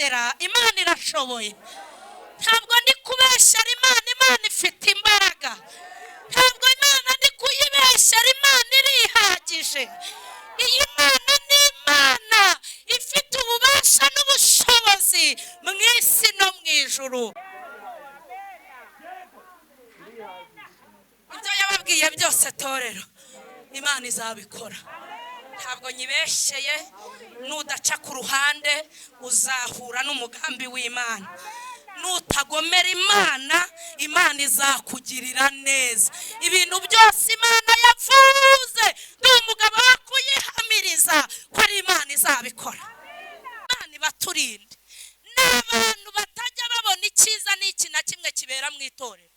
kubeshyera Imana irashoboye ntabwo ndi kubeshyera Imana ifite imbaraga ntabwo Imana ndi kuyibeshyera Imana irihagije iyi Mana ni Imana ifite ububasha n'ubushobozi mu isi no mu ijuru ibyo yababwiye byose torero Imana izabikora ntabwo nyibeshye nudaca ku ruhande uzahura n'umugambi w'Imana nutagomera Imana izakugirira neza ibintu byose Imana yavuze ndi umugabo wo kuyihamiriza ko ari Imana izabikora Imana ibaturinde n'abantu batajya babona icyiza n'iki na kimwe kibera mu itorero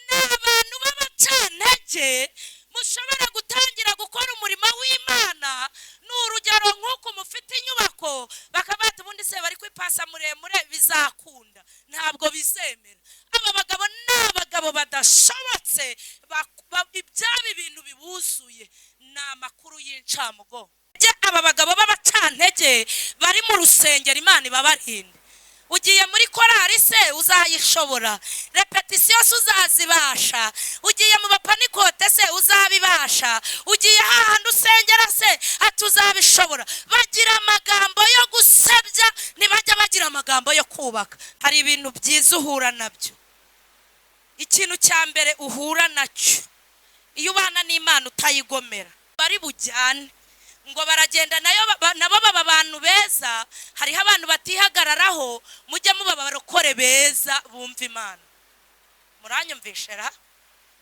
n'abantu b'abacantege mushobora gutangira gukora umurimo w'Imana n'urugero nk'uko mufite inyubako bakabata ubundi se bari kwipasa muremure bizakunda ntabwo bizemera aba bagabo n'abagabo badashobotse ibyaba ibintu bibuzuye n'amakuru y'incamugo aba bagabo b'abacantege bari mu rusengero Imana ibabarinde ugiye muri korari se uzayishobora repetition uzazibasha ugiye mu bapanikote se uzabibasha ugiye hahandi usengera se atuzabishobora bagira amagambo yo gusebya ntibajya bagira amagambo yo kubaka hari ibintu byiza uhura nabyo ikintu cya mbere uhura nacyo iyo ubana n'Imana utayigomera bari bujyane ngo baragenda nabo baba abantu beza hariho abantu batihagararaho mujye muba barokore beza bumva Imana muranyumvishera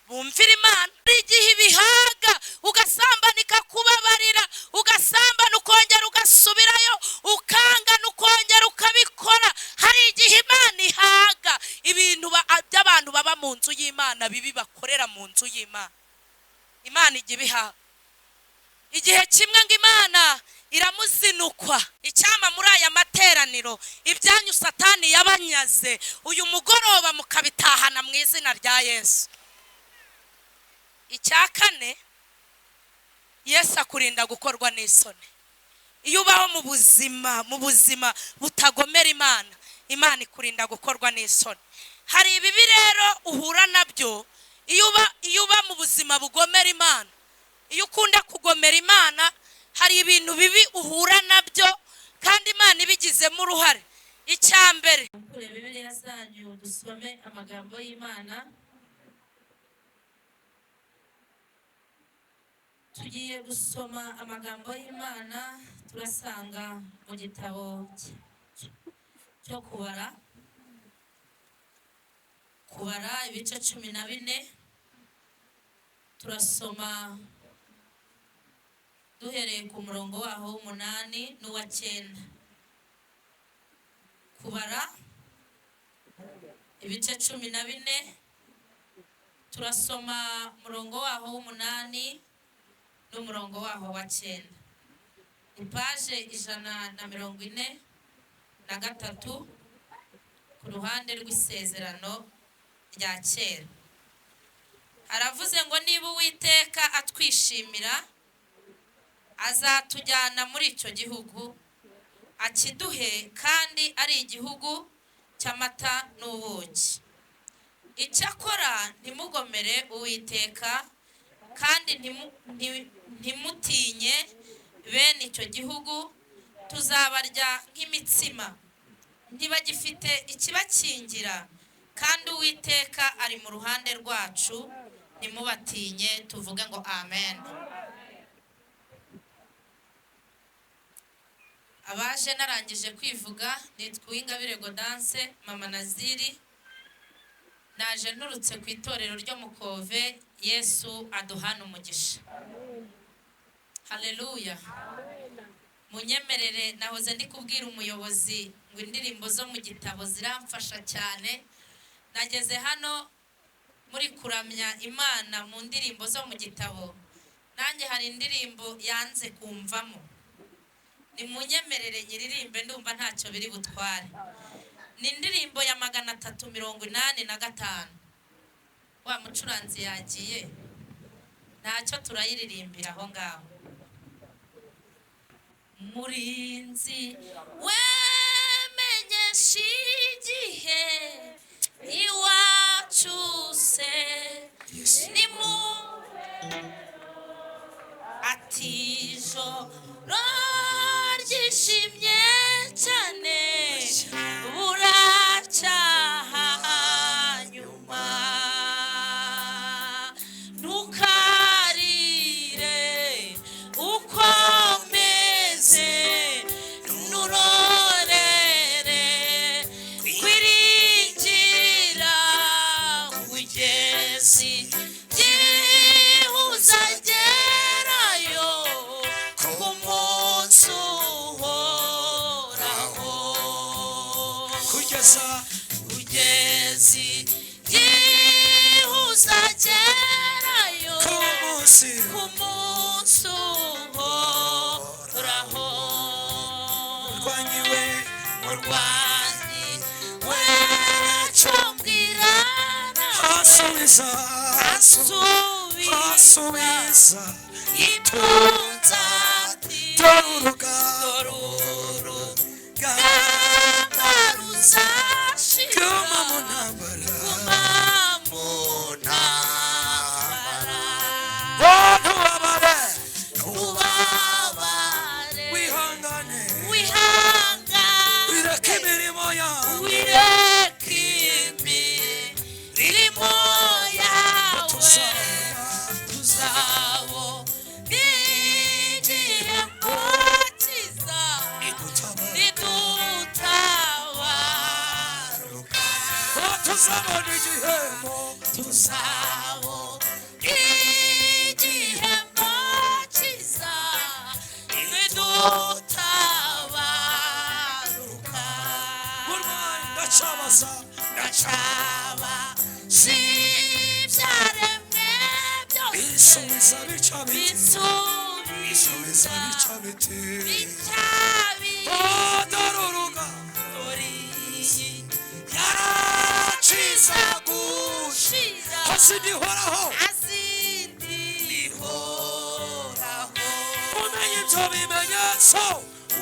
bumvira Imana igihe ibihaga ugasambana ikakubabarira ugasambana ukongera ugasubirayo ukangana ukongera ukabikora hari igihe Imana ihaga ibintu by'abantu baba mu nzu y'Imana bibi bakorera mu nzu y'Imana Imana ijya ibihaga igihe kimwe ngo Imana iramuzinukwa icyama muri aya materaniro ibyanyu Satani yabanyaze uyu mugoroba mukabitahana mu izina rya Yesu icyakane Yesu akurinda gukorwa n'isoni iyo ubaho mu buzima butagomera Imana ikurinda gukorwa n'isoni hari ibibi rero uhura nabyo iyo uba mu buzima bugomera Imana iyo ukunda kugomera Imana hari ibintu bibi uhura nabyo kandi Imana ibigizemo uruhare icyambere kure Bibiliya zanyu dusome amagambo y'Imana tugiye gusoma amagambo y'Imana turasanga mu gitabo cyo kubara ibice 14 turasoma duhereye ku murongo waho w'8 n'uwa 9 kubara ibice 14 turasoma murongo waho w'8 n'umurongo waho wa 9 ipaje 143 ku ruhande rw'isezerano rya kera aravuze ngo niba Uwiteka atwishimira azatujyana muri icyo gihugu akiduhe kandi ari igihugu cy'amata n'ubuki icyakora ntimugomere Uwiteka kandi ntimutinye bene icyo gihugu tuzabarya nk'imitsima ntibagifite ikibakingira kandi Uwiteka ari mu ruhande rwacu ntimubatinye tuvuge ngo amen abaje narangije kwivuga nitwa Uwingabire Gaudence mama Naziri naje nturutse ku itorero ryo mu Kove Yesu aduhana umugisha haleluya munyemerere nahoze ndi kubwira umuyobozi ngo indirimbo zo mu gitabo ziramfasha cyane nageze hano muri kuramya Imana mu ndirimbo zo mu gitabo nanjye hari indirimbo yanze kumvamo ni munyemerere nyiririmbe ndumva ntacyo biri butware ni indirimbo ya 385 wa mucuranzi yagiye ntacyo turayiririmbira aho ngaho murinzi we wishimye cyane buracyaha nyuma ntukarire ukomeze nurorere kwiringira kugezi byihuza gerayo ku munsi uhoraho kugezi byihuza gerayo ku munsi uhoraho murwanyi weco mbwirana hasubiza itunza dorurugamba ruzashira guma mu ntambara ubabare wihangane wireke imirimo yawe tuzabo n'igihe mukiza nidutabaruka tuzabona igihembo tuzabo igihembo kiza nidutabaruka ndacaba si ibyaremwe byose bisubiza bica biti doruruga yaraciza gushira hasindihoraho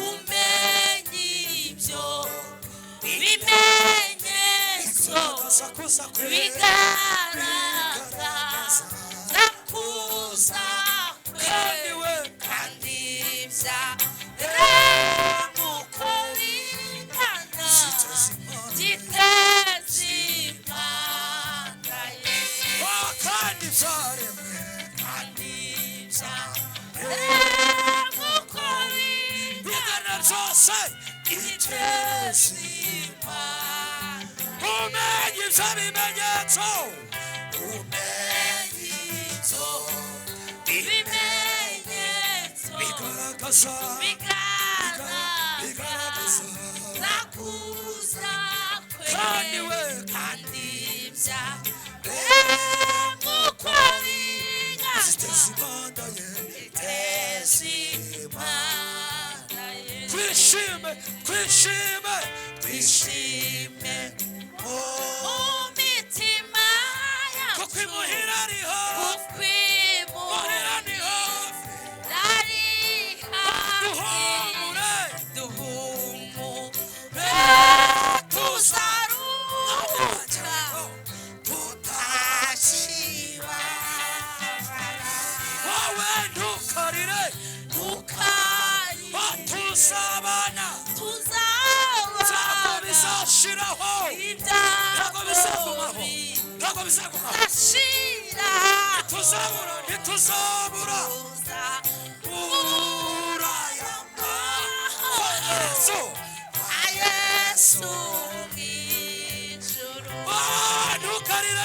umenye ibyo bimenyetso bigaragaza kuza kwe kandi byarembuko bingana giteza impanda ye kandi byarembuko bingana byose giteza impanda umenye ibyo bimenyetso bigaragaza kuza kwe kandi byarembuko bingana giteza impanda ye twishime umutima yacu kuko imuhira ariho duhumure tuzaruhuka tutashibabara wowe ntukarire tuzabana ntabwo bizashiraho ntabwo bizagumaho ntituzabura urayama Yesu mw'ijuru ntukarire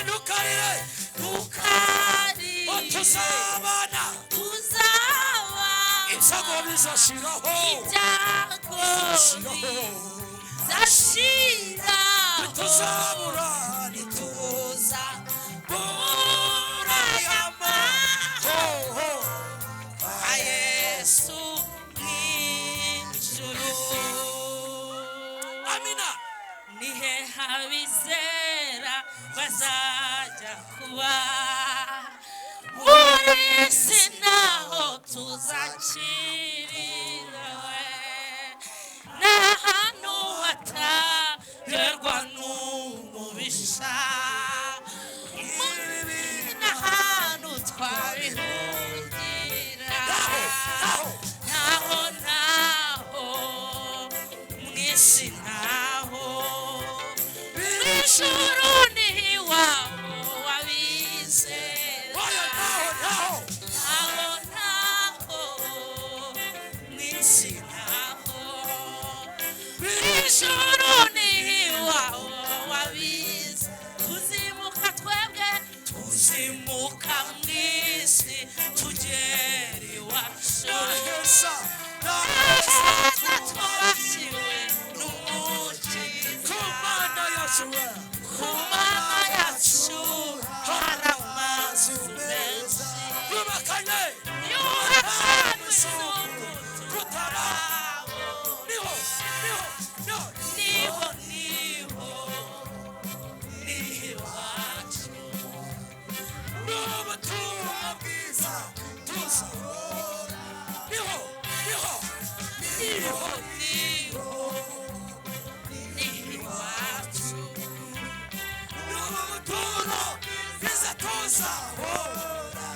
tuzabana ibyago bizashiraho ntituzabura urayama Yesu mw'ijuru. Amina. Nihe habizera bazajya kuba muri isi naho tuzacirirawe n'ahantu hatagerwa n'umubisha n'ahantu twabihungira naho isi naho ijuru ni iwabo wabizera naho mu isi naho ijuru ni iwabo wabizera tuzimuka twebwe tuzimuka mu isi tugera iwacu twabashiwe n'umukiza ku mana yacu hari amazu menshi yubakanye isuku tutarabo niho iwacu n'ubutumwa bwiza tuzahora niho iwacu n'ubutumwa bwiza tuzahora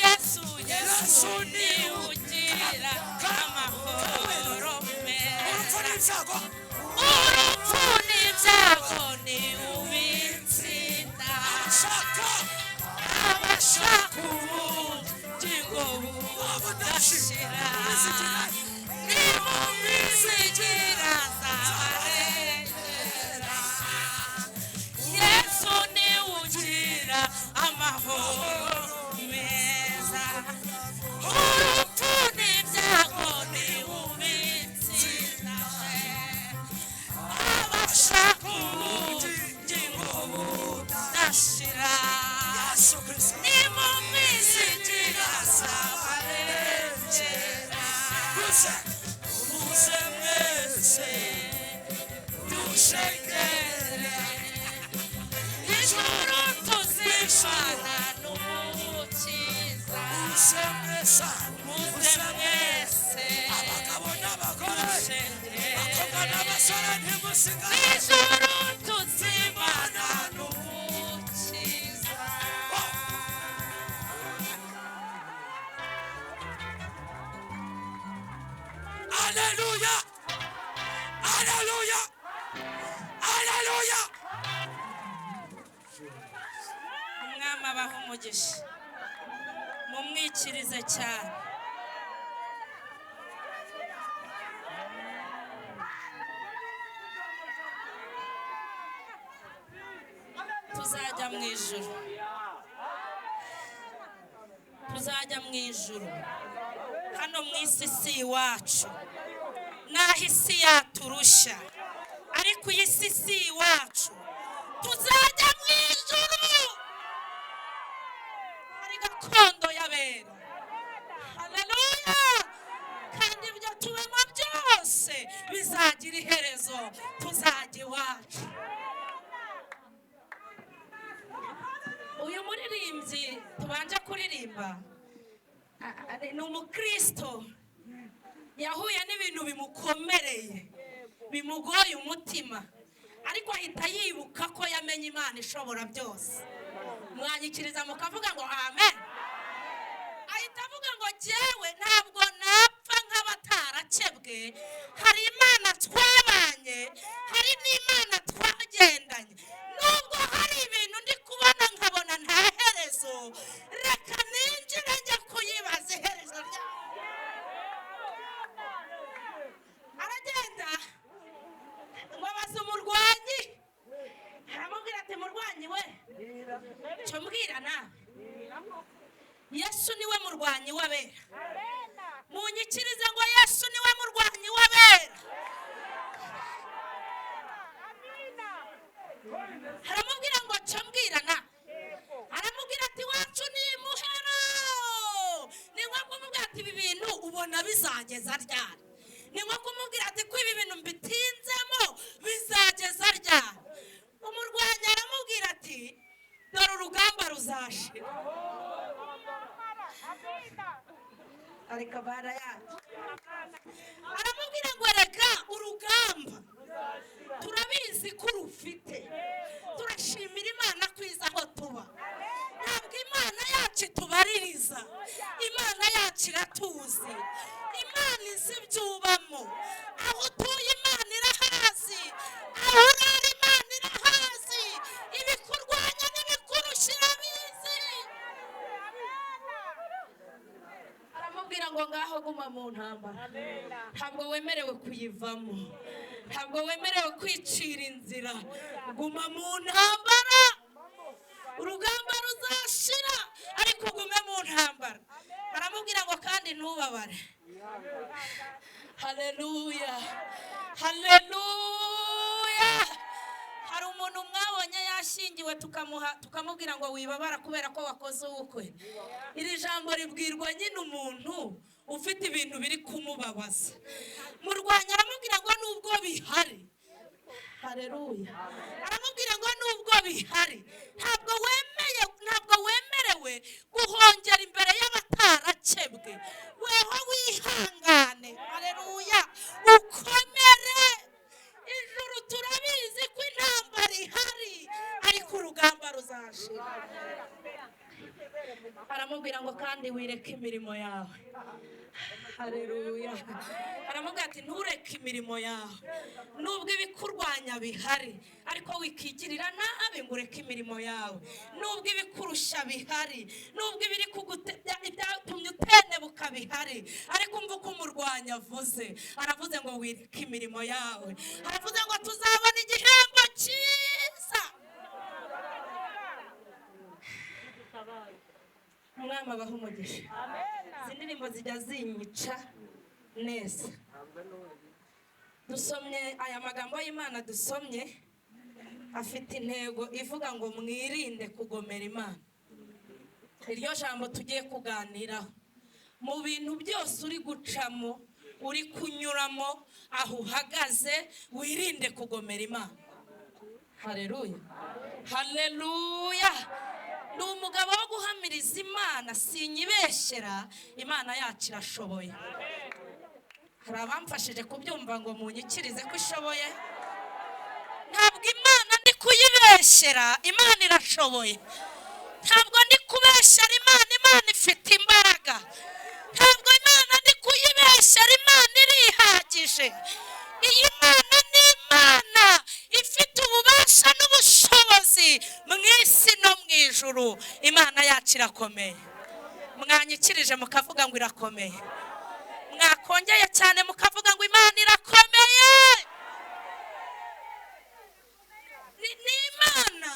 Yesu ni ugira amahoro meza urupfu n'ibyago ni ubitsinda abashaka ubugingo budashira ni mu bizigira zabarengera Yesu ni ugira amahoro meza urupfu n'ibyago ni ubitsinda abashaka ubugingo budashira ni mu bizigira zabarengera muze mwese dushengere ijuru tuzishana n'umukiza muze mwese abagabo n'abagore abakobwa n'abasore ntimusigare ijuru tuzimana n'umukiza Hallelujah! Hallelujah! Hallelujah! Umwami abaha umugisha mumwikirize cyane tuzajya mu ijuru hano mu isi si iwacu naho isi yaturusha ariko iyi si si iwacu tuzajya mu ijuru hari gakondo y'abera haleluya kandi ibyo tubemo byose bizagira iherezo tuzajya iwacu uyu muririmbyi tubanje kuririmba ni umukristo yahuye n'ibintu bimukomereye bimugoye umutima ariko ahita yibuka ko yamenye Imana ishobora byose mwanyikiriza mukavuga ngo amen ahita avuga ngo jyewe ntabwo napfa nk'abatarakebwe hari Imana twabanye hari n'Imana twagendanye nubwo hari ibintu ndi kubona nkabona nta herezo reka ninjire njye kuyibaza iherezo ryayo aragenda ngo abaza umurwanyi aramubwira ati murwanyi we cyo mbwira nawe Yesu niwe murwanyi w'abera munyikirize ngo Yesu niwe murwanyi w'abera aramubwira ngo cyo mbwira nawe aramubwira ati wacu ni muhero ni nko kumubwira ati ibi bintu ubona bizageza ryari ni nko kumubwira ati ko ibi bintu mbitinzemo bizageza ryari umurwanyi aramubwira ati dore urugamba ruzashira ariko barayaje aramubwira ngo reka urugamba turabizi ko urufite turashimira Imana kwiza aho tuba ntabwo Imana yacu tubaririza Imana yacu iratuzi Imana izi ibyubamo aho utuye ngaho guma mu ntambara, ntabwo wemerewe kuyivamo, ntabwo wemerewe kwicira inzira, guma mu ntambara. Urugamba ruzashira ariko ugume mu ntambara. Baramubwira ngo kandi ntubabare. Haleluya, haleluya. Hari umuntu mwabonye yashingiwe tukamubwira ngo wibabara kubera ko wakoze ubukwe. Iri jambo ribwirwa nyine umuntu ufite ibintu biri kumubabaza. Murwanya aramubwira ngo nubwo bihari. Haleluya. Aramubwira ngo nubwo bihari ntabwo wemerewe guhongera imbere y'abatarakebwe. Weho wihangane. Haleluya. Ukomere. Ijuru turabizi ko intambara ihari ariko urugamba ruzashira. Aramubwira ngo kandi wireke imirimo yawe. Haleluya. Aramubwira ati ntureke imirimo yawe nubwo ibikurwanya bihari ariko wikigirira nabi ngo ureke imirimo yawe. Nubwo ibikurusha bihari, nubwo ibiri ibyatumye utenebuka bihari, ariko umva uko umurwanya avuze. Aravuze ngo wireke imirimo yawe. Aravuze ngo tuzabona igihembo cyiza. Umwami abaha umugisha. Izi ndirimbo zijya zinyica neza. Dusomye aya magambo y'Imana dusomye afite intego ivuga ngo mwirinde kugomera Imana. Iryo jambo tugiye kuganiraho. Mu bintu byose uri gucamo, uri kunyuramo, aho uhagaze, wirinde kugomera Imana. Haleluya, haleluya. Ni umugabo wo guhamiriza Imana, sinyibeshyera. Imana yacu irashoboye. Hari abamfashije kubyumva ngo munyikirize ko ishoboye. Ntabwo Imana ndi kuyibeshyera, Imana irashoboye. Ntabwo ndi kubeshyera Imana, Imana ifite imbaraga. Ntabwo Imana ndi kuyibeshyera, Imana irihagije. Iyi Mana ni Imana ifite ububasha n'ubushobozi mu isi no mu ijuru. Imana yacu irakomeye. Mwanyikirije mukavuga ngo irakomeye. Mwakongeye cyane mukavuga ngo Imana irakomeye. Ni Imana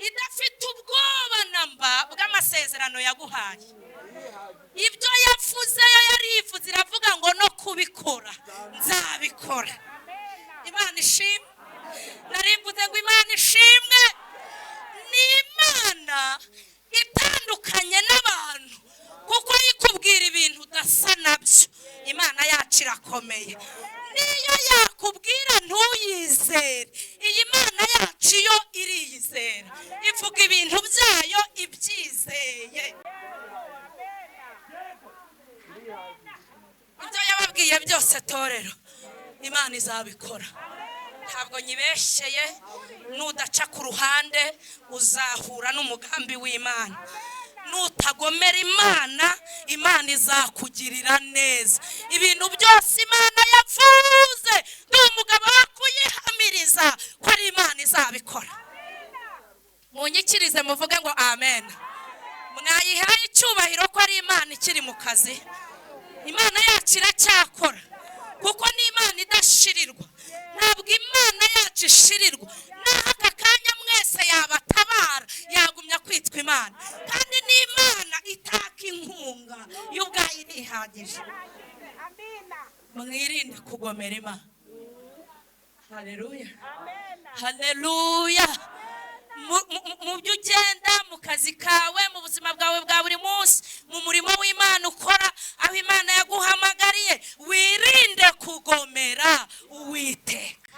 idafite ubwoba namba bw'amasezerano yaguhaye. Ibyo yavuze yarivuze, iravuga ngo no kubikora nzabikora. Imana ishimwe. Narimvuze ngo Imana ishimwe. Ni Imana itandukanye n'abantu kuko yikubwira ibintu udasa nabyo. Imana yacu irakomeye. Niyo yakubwira ntuyizere, iyi Mana yacu yo iriyizera. Ivuga ibintu byayo ibyizeye. Ibyo yababwiye byose torero, Imana izabikora. Ntabwo nyibeshye. Nudaca ku ruhande uzahura n'umugambi w'Imana. Nutagomera Imana, Imana izakugirira neza. Ibintu byose Imana yavuze, ndi umugabo wo kuyihamiriza ko ari Imana izabikora. Munyikirize muvuge ngo amen. Mwayihaye icyubahiro ko ari Imana ikiri mu kazi. Imana yacu iracyakora kuko ni Imana idashirirwa. Ntabwo Imana yacu ishirirwa. N'aka kanya mwese yabatabara, yagumya kwitwa Imana. Kandi ni Imana itaka inkunga y'ubwayo irihagije. Mwirinde kugomera Imana. Haleluya, haleluya. Mu byo ugenda, mu kazi kawe, mu buzima bwawe bwa buri munsi, mu murimo w'Imana ukora, aho Imana yaguhamagariye, wirinde kugomera Uwiteka.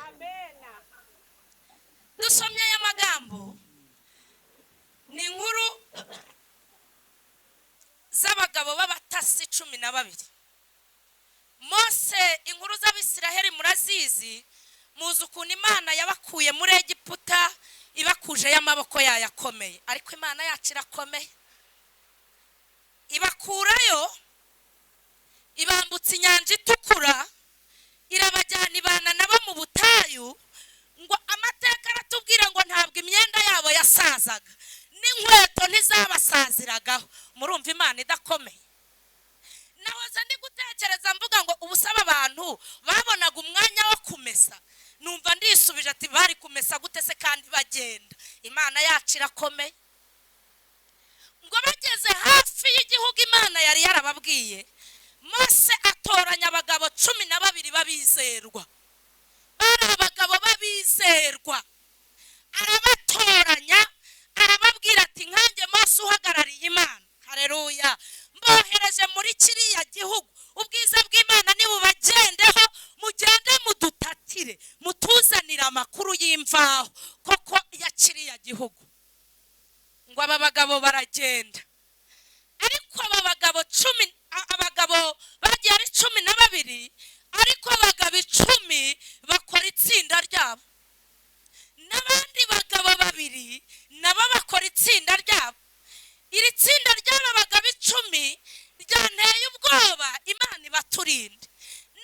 Dusomye aya magambo, ni inkuru z'abagabo b'abatasi 12. Mose, inkuru z'Abisiraheli murazizi. Muzi ukuntu Imana yabakuye muri Egiputa ibakuje y'amaboko yayo akomeye. Ariko Imana yacu irakomeye. Ibakurayo, ibambutsa inyanja itukura, irabajyana ibana nabo mu butayu. Ngo amateka aratubwira ngo ntabwo imyenda yabo yasazaga, n'inkweto ntizabasaziragaho. Murumva Imana idakomeye. Naho numvise ndi gutekereza mvuga ngo ubusaba abantu babonaga umwanya wo kumesa, numva ndisubije ati bari kumesa gute se kandi bagenda? Imana yacu irakomeye. Ngo bageze hafi y'igihugu Imana yari yarababwiye, Mose atoranya abagabo 12 babizerwa. Bari abagabo babizerwa, arabatoranya, arababwira ati nkanjye Mose uhagarariye Imana, haleluya, mbohereje muri kiriya gihugu, ubwiza bw'Imana nibubagendeho, mugende mudutatire, mutuzanira amakuru y'imvaho koko ya kiriya gihugu. Ngo aba bagabo baragenda, ariko aba bagabo abagabo bagiye ari 12, ariko abagabo 10 bakora itsinda ryabo, n'abandi bagabo 2 nabo bakora itsinda ryabo. Iri tsinda ry'aba bagabo 10 ryanteye ubwoba. Imana ibaturinde.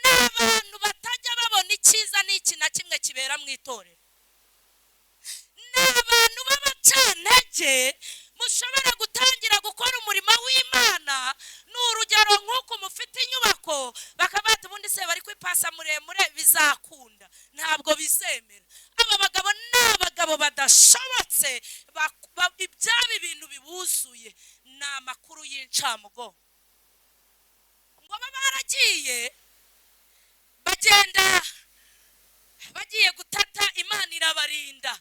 N'abantu batajya babona icyiza n'iki na kimwe kibera mu itorero, n'abantu b'abacantege mushobora gutangira gukora umurimo w'Imana. N'urugero nk'uko mufite inyubako bakabata ubundi se bari kwipasa muremure bizakunda, ntabwo bizemera. Aba bagabo n'abagabo badashobotse, ibyaba ibintu bibuzuye, ni amakuru y'incamugongo. Ngo baragiye bagenda, bagiye gutata, Imana irabarinda.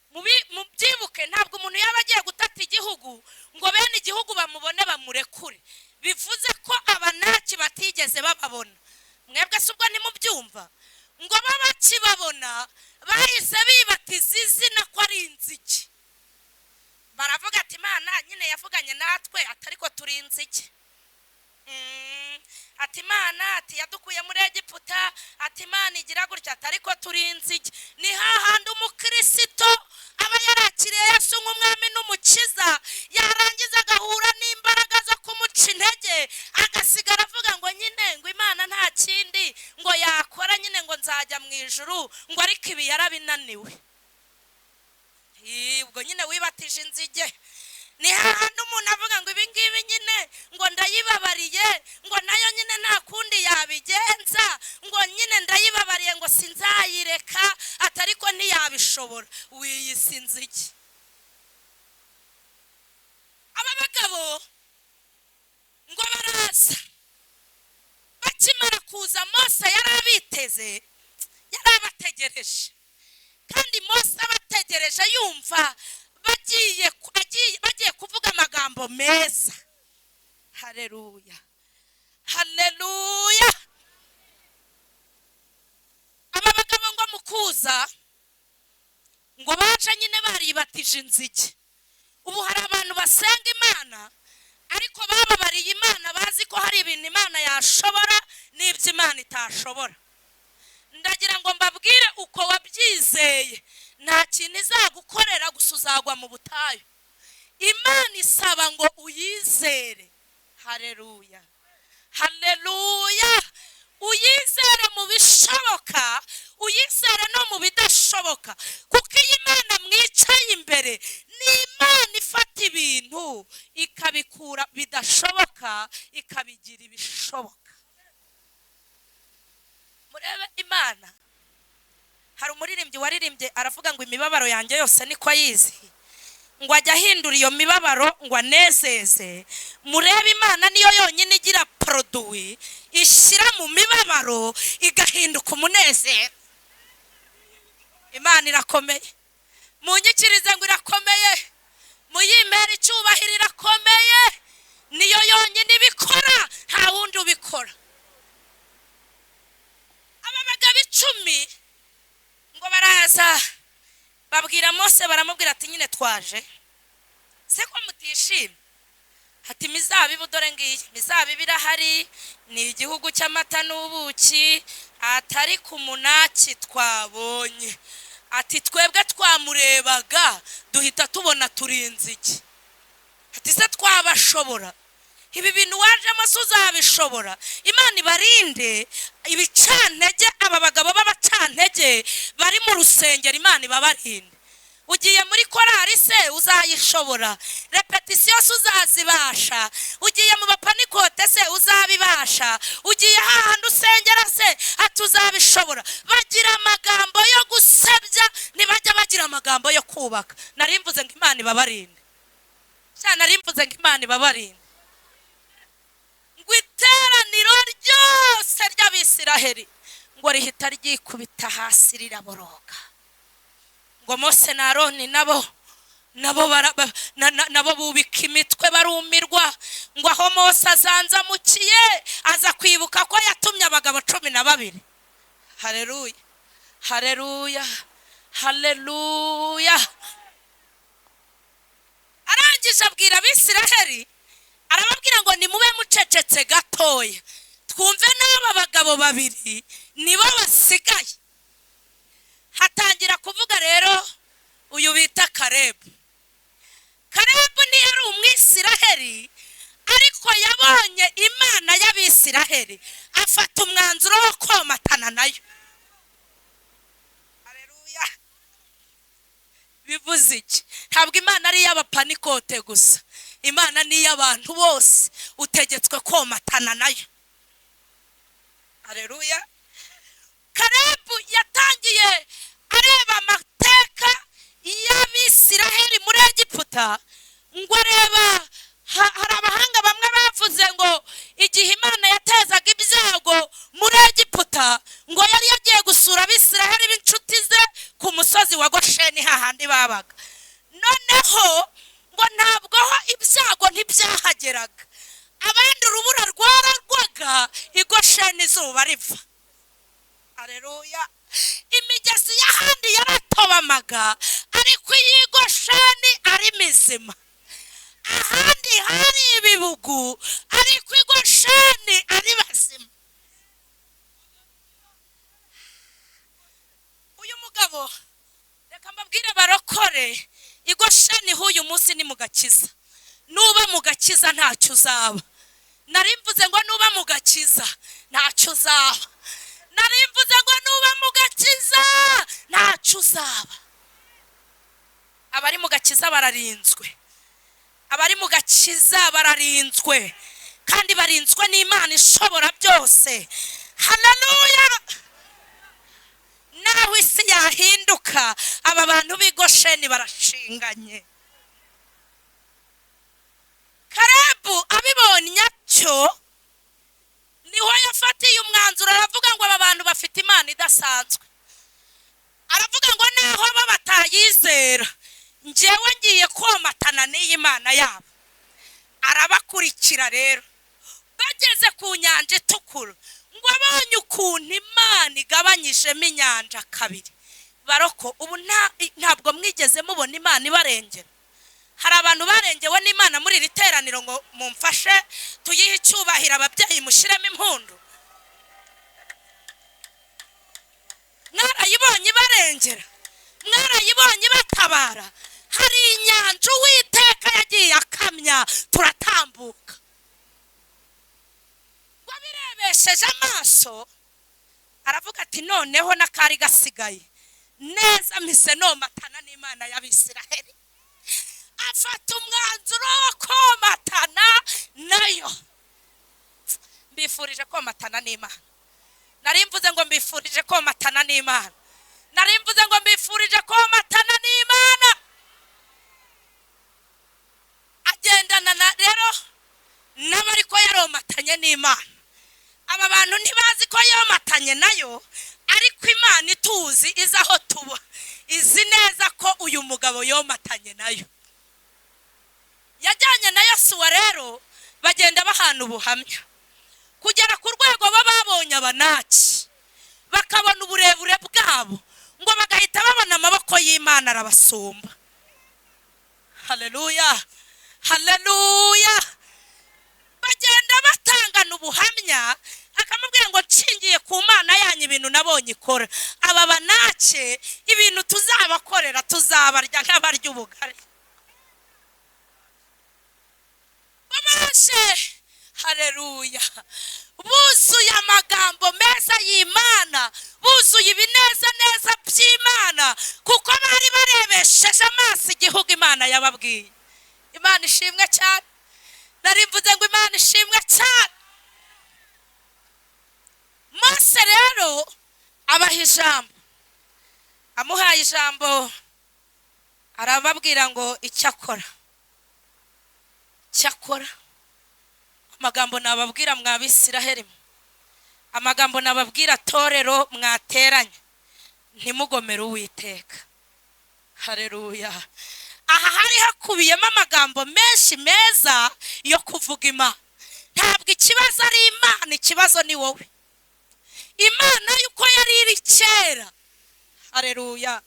Mubyibuke, ntabwo umuntu yaba agiye gutata igihugu ngo bene igihugu bamubone bamurekure. Bivuze ko abanaki batigeze bababona. Mwebwe se ubwo ntimubyumva? Ngo babakibabona bahise bibatiza izina ko ari inzige. Baravuga ati Imana nyine yavuganye natwe, atariko turi inzige. Ati Imana ati yadukuye muri Egiputa, ati Imana igira gutya, atariko turi inzige. Ni hahandi umukristo aba yarakiriye Yesu nk'umwami n'umukiza, yarangiza agahura n'imbaraga zo kumuca intege, agasigara avuga ngo nyine ngo Imana nta kindi ngo yakora, nyine ngo nzajya mu ijuru, ngo ariko ibi yarabinaniwe. Ubwo nyine wibatije inzige. Ni hahandi umuntu avuga ngo ibi ngibi nyine ngo ndayibabariye, ngo nayo nyine nta kundi yabigenza, ngo nyine ndayibabariye ngo sinzayireka, atariko ntiyabishobora. Wiyise inzige. Aba bagabo ngo baraza, bakimara kuza Mose yarabiteze, yarabategereje, kandi Mose abategereje yumva bagiye kuvuga amagambo meza. Haleluya, haleluya. Aba bagabo ngo mukuza, ngo baje nyine baribatije inzige. Ubu hari abantu basenga Imana, ariko bababariye Imana, bazi ko hari ibintu Imana yashobora n'ibyo Imana itashobora. Ndagira ngo mbabwire uko wabyizeye nta kintu izagukorera, gusa uzagwa mu butayu. Imana isaba ngo uyizere. Haleluya, haleluya. Uyizere mu bishoboka, uyizere no mu bidashoboka, kuko iyi Imana mwicaye imbere ni Imana ifata ibintu ikabikura bidashoboka ikabigira ibishoboka. Murebe Imana. Hari umuririmbyi waririmbye aravuga ngo imibabaro yanjye yose niko ayizi, ngo ajya ahindura iyo mibabaro ngo anezeze. Murebe Imana niyo yonyine igira produit ishyira mu mibabaro igahinduka umunezero. Imana irakomeye. Munyikirize ngo irakomeye, muyimere icyubahiro, irakomeye. Niyo yonyine ibikora, nta wundi ubikora. Aba bagabo 10 ngo baraza babwira Mose, baramubwira ati nyine twaje se ko mutishimye. Ati mizabibu dore ngiye, mizabibu irahari, ni igihugu cy'amata n'ubuki, atari ku munaki twabonye. Ati twebwe twamurebaga duhita tubona turi inzige. Ati se twabashobora ibi bintu wajemo uzabishobora? Imana ibarinde ibicantege. Aba bagabo b'abacantege bari mu rusengero, Imana ibabarinde. ugiye muri korari se uzayishobora, repetisiyo se uzazibasha, ugiye mu bapanikote se uzabibasha, ugiye hahandi usengera se atuzabishobora. bagira amagambo yo gusebya, ntibajya bagira amagambo yo kubaka. narimvuze ngo Imana ibabarinde, narimvuze ngo Imana ibabarinde. ngo iteraniro ryose ry'Abisiraheli ngo rihita ryikubita hasi riraboroga. ngo Mose na Aroni nabo bubika imitwe barumirwa. ngo aho Mose azanzamukiye aza kwibuka ko yatumye abagabo 12. haleluya, haleluya, haleluya. arangije abwira Abisiraheli, arababwira ngo nimube mucecetse gatoya twumve n'aba bagabo 2 nibo basigaye. hatangira kuvuga rero uyu bita Kalebu. Kalebu ni yari Umwisiraheli, ariko yabonye Imana y'Abisiraheli afata umwanzuro wo komatana nayo. haleluya. bivuze iki? ntabwo Imana ari y'abapanikote gusa, Imana ni y'abantu bose utegetswe komatana nayo. haleluya. Kalebu yatangiye areba amateka y'Abisiraheli muri Egiputa. ngo areba, hari abahanga bamwe bavuze ngo igihe Imana yatezaga ibyago muri Egiputa, ngo yari yagiye gusura Abisiraheli b'inshuti ze ku musozi wa Gosheni hahandi babaga. noneho ngo ntabwo ibyago ntibyahageraga, abandi urubura rwaragwaga i Gosheni izuba riva. haleluya. imigezi y'ahandi yaratobamaga, ariko iyi Gosheni ari mizima. ahandi hari ibibugu, ariko i Gosheni ari bazima. uyu mugabo, reka mbabwire barokore, i Gosheni h'uyu munsi ni mu gakiza. nuba mu gakiza ntacyo uzaba. narimvuze ngo nuba mu gakiza ntacyo uzaba. narimvuze ngo nuba mu gakiza ntacyo uzaba. abari mu gakiza bararinzwe, abari mu gakiza bararinzwe, kandi barinzwe n'Imana ishobora byose. haleluya. naho isi yahinduka, aba bantu b'i Gosheni barashinganye. Kalebu abibonye atyo niho yafatiye umwanzuro, aravuga ngo aba bantu bafite Imana idasanzwe. aravuga ngo naho aba batayizera, njyewe ngiye komatana n'iyi Mana yabo. arabakurikira rero, bageze ku nyanja itukura, ngo abonye ukuntu Imana igabanyijemo inyanja 2. baroko, ubu ntabwo mwigeze mubona Imana ibarengera. hari abantu barengewe n'Imana muri iri teraniro, ngo mumfashe tuyihe icyubahiro, ababyeyi mushiremo impundu. mwarayibonye ibarengera, mwarayibonye batabara. hari inyanja Uwiteka yagiye akamya, turatambuka. wabirebesheje amaso, aravuga ati noneho n'akari gasigaye neza mise nomatana n'Imana y'Abisiraheli. afata umwanzuro wo komatana nayo. mbifurije komatana n'Imana. narimvuze ngo mbifurije komatana n'Imana. narimvuze ngo mbifurije komatana n'Imana. agendana rero n'abari ko yaromatanye n'Imana. aba bantu ntibazi ko yomatanye nayo, ariko Imana ituzi, izi aho tuba, izi neza ko uyu mugabo yomatanye nayo. yajyanye na Yosuwa rero, bagenda bahana ubuhamya kugera ku rwego babonye Abanaki, bakabona uburebure bwabo, ngo bagahita babona amaboko y'Imana arabasumba. haleluya, haleluya. bagenda batangana ubuhamya, akamubwira ngo nshingiye ku Mana yanyu ibintu nabonye ikora, aba Banaki ibintu tuzabakorera tuzabarya nk'abarya ubugari. babashe, haleluya, buzuye amagambo meza y'Imana, buzuye ibineza neza by'Imana, kuko bari barebesheje yababwiye. Imana ishimwe cyane. Narimvuze ngo Imana ishimwe cyane. Mose rero abaha ijambo, amuhaye ijambo arababwira ngo icyakora amagambo nababwira mwa Bisiraheli, amagambo nababwira torero mwateranye, ntimugomere Uwiteka. Haleluya. Aha hari hakubiyemo amagambo menshi meza yo kuvuga Imana. Ntabwo ikibazo ari Imana, ikibazo ni wowe. Imana yuko yari iri kera, haleluya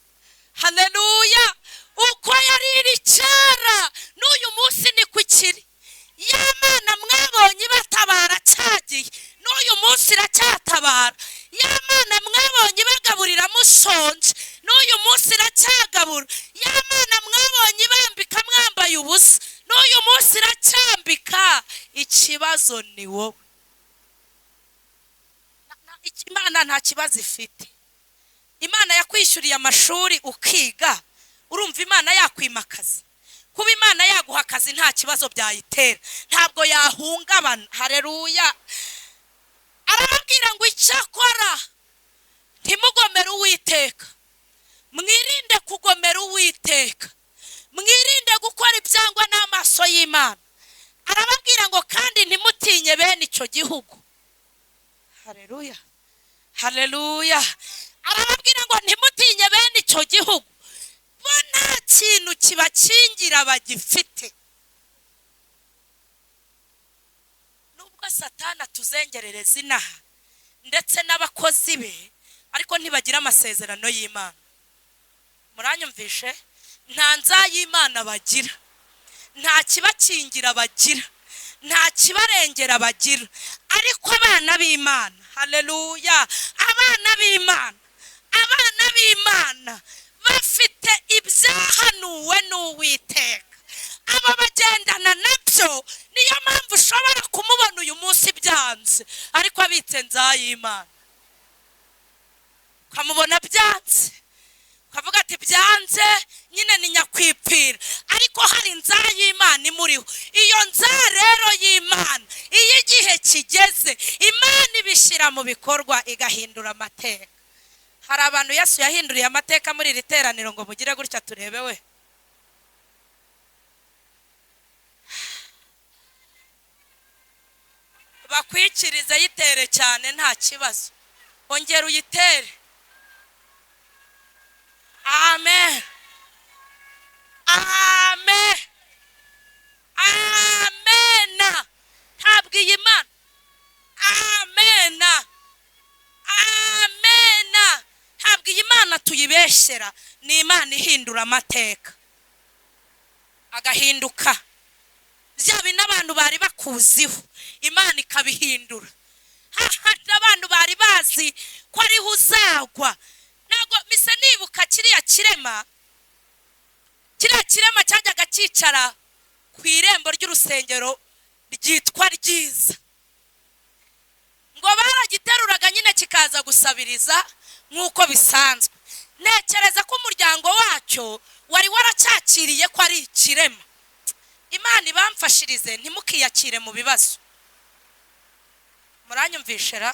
haleluya, uko yari iri kera n'uyu munsi ni kukiri. Ya Mana mwabonye batabara cyagiye, n'uyu munsi iracyatabara. Ya Mana mwabonye bagaburira mushonje, n'uyu munsi iracyagabura. Ya Mana mwabonye bambika mwambaye ubusa, n'uyu munsi iracyambika. Ikibazo ni wowe. Imana nta kibazo ifite. Imana yakwishyuriye amashuri ukiga, urumva Imana yakwimakaza? Kuba Imana yaguha akazi nta kibazo byayitera, ntabwo yahungabana. Haleluya. Arababwira ngo icyakora ntimugomere Uwiteka, mwirinde kugomera Uwiteka, mwirinde gukora ibyangwa n'amaso y'Imana. Arababwira ngo kandi ntimutinye bene icyo gihugu. Haleluya haleluya. Arababwira ngo ntimutinye bene icyo gihugu, bo nta kintu kibakingira bagifite. Nubwo Satani atuzengerereza inaha ndetse n'abakozi be, ariko ntibagira amasezerano y'Imana. Muranyumvishe? Nta nza y'Imana bagira, nta kibakingira bagira, nta kibarengera bagira. Ariko abana b'Imana, haleluya, abana b'Imana, abana b'Imana bafite ibyahanuwe n'Uwiteka, aba bagendana nabyo. Niyo mpamvu ushobora kumubona uyu munsi byanze, ariko abitse nza y'Imana. Ukamubona byanze, ukavuga ati byanze nyine ni nyakwipfira, ariko hari nza y'Imana imuriho. Iyo nza rero y'Imana, iyo igihe kigeze, Imana ibishyira mu bikorwa igahindura amateka. Hari abantu Yesu yahinduriye amateka muri iri teraniro ngo mugire gutya turebe we. Bakwikirize yitere cyane nta kibazo, ongera uyitere. Amen amen amen. Ntabwo iyi Mana, amen amen, ntabwo iyi Mana tuyibeshyera. Ni Imana ihindura amateka agahinduka. Byabi n'abantu bari bakuziho, Imana ikabihindura. Hahandi abantu bari bazi ko ariho uzagwa. Ntabwo mise nibuka kiriya kirema cyajyaga cyicara ku irembo ry'urusengero ryitwa Ryiza, ngo baragiteruraga nyine kikaza gusabiriza nk'uko bisanzwe. Ntekereza ko umuryango wacyo wari waracyakiriye ko ari ikirema. Imana ibamfashirize ntimukiyakire mu bibazo. Muranyumvishera?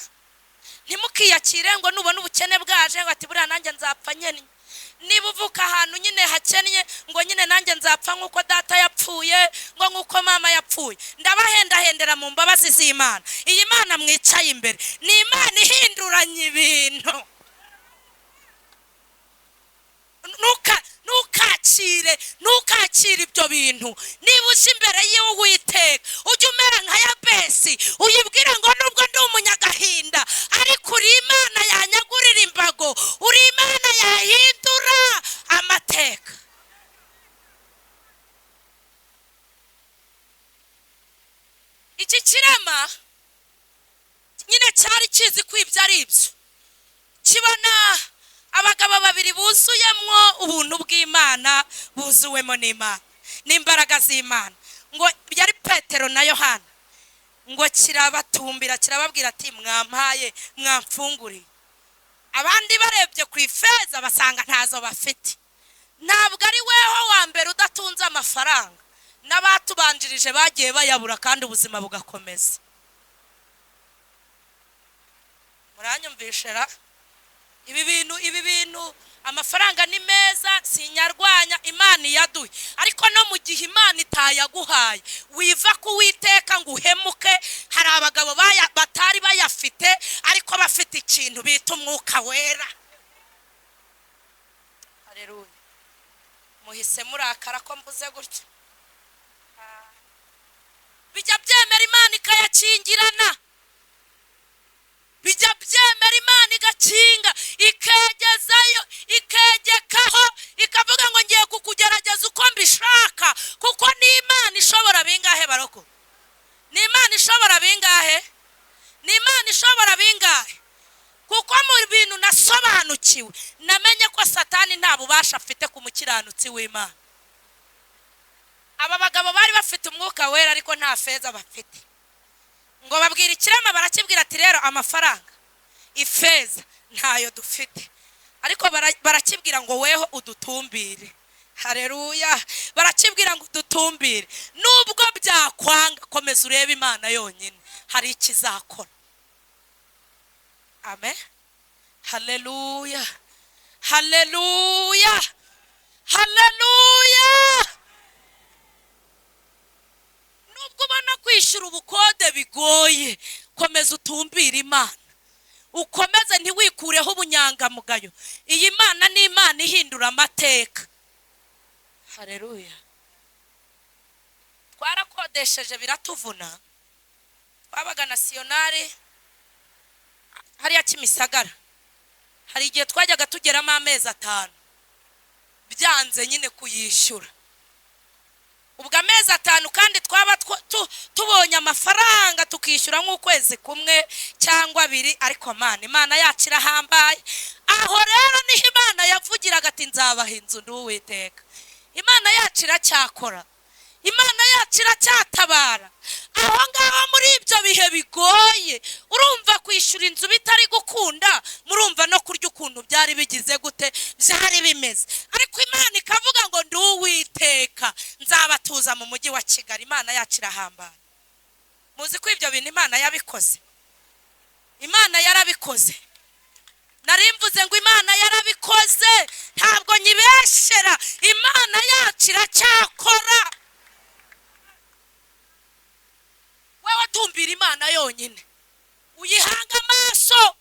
Ntimukiyakire ngo nubona ubukene bwaje ngo ati buriya nanjye nzapfa nyene. Niba uvuka ahantu nyine hakennye ngo nyine nanjye nzapfa nk'uko data yapfuye, ngo nk'uko mama yapfuye. Ndabahendahendera mu mbabazi z'Imana. Iyi Mana mwicaye imbere ni Imana ihinduranya ibintu. Ntukakire ibyo bintu. Niba uje imbere y'Uwiteka ujye umera nka Yabesi, uyibwira ngo nubwo ndi umunyagahinda, ariko uri Imana yanyagurira imbago, uri Imana yahindura amateka. Iki kirema nyine cyari kizi ko ibyo ari ibyo. Kibona abagabo babiri buzuyemo ubuntu bw'Imana, buzuwemo n'Imana n'imbaraga z'Imana, ngo byari Petero na Yohana. Ngo kirabatumbira kirababwira ati mwampaye mwamfunguriye. Abandi barebye ku ifeza basanga ntazo bafite, ntabwo ari weho wa mbere udatunze amafaranga, n'abatubanjirije bagiye bayabura kandi ubuzima bugakomeza. Muranyumvishe ra? Ibi bintu amafaranga ni meza, sinyarwanya, Imana iyaduye, ariko no mu gihe Imana itayaguhaye wiva kuwiteka ngo uhemuke. Hari abagabo batari bayafite ariko bafite ikintu bita umwuka wera. Haleluya. Muhise murakara ko mvuze gutyo. Bijya byemera Imana ikayakingirana, bijya byemera Imana igakinga, ikegezayo, ikegekaho, ikavuga ngo ngiye kukugerageza uko mbishaka, kuko ni Imana ishobora bingahe baroko? Ni Imana ishobora bingahe? Ni Imana ishobora bingahe? Kuko mu bintu nasobanukiwe namenye ko Satani nta bubasha afite ku mukiranutsi w'Imana. Aba bagabo bari bafite umwuka wera ariko nta feza bafite. Ngo babwira ikirema, barakibwira ati rero amafaranga, ifeza ntayo dufite, ariko barakibwira ngo weho udutumbire. Haleluya. Barakibwira ngo udutumbire, nubwo byakwanga komeza urebe Imana yonyine hari ikizakora. Amen. Haleluya. Haleluya. Haleluya. Nubwo ubona kwishyura ubukode bigoye, komeza utumbire Imana, ukomeze ntiwikureho ubunyangamugayo. Iyi Mana ni Imana ihindura amateka. Haleluya. Twarakodesheje biratuvuna, twabaga nasiyonari hariya Kimisagara. Hari igihe twajyaga tugeramo amezi 5 byanze nyine kuyishyura. Ubwo amezi 5 kandi twaba tubonye amafaranga tukishyura nk'ukwezi kumwe cyangwa 2, ariko Imana yacu irahambaye. Aho rero niho Imana yavugiraga ati nzabaha inzu n'Uwiteka. Imana yacu iracyakora, Imana yacu iracyatabara. Aho ngaho muri ibyo bihe bigoye, urumva kwishyura inzu bitari gukunda, murumva no kurya ukuntu byari bigize gute, byari bimeze. Ariko Imana ikavuga ngo ndi Uwiteka, nzabatuza mu mujyi wa Kigali. Imana yacu irahambaye. Muzi ko ibyo bintu Imana yabikoze? Imana yarabikoze. Narimvuze ngo Imana yarabikoze, ntabwo nyibeshera. Imana yacu iracyakora. Wewe tumbira Imana yonyine, uyihanga amaso,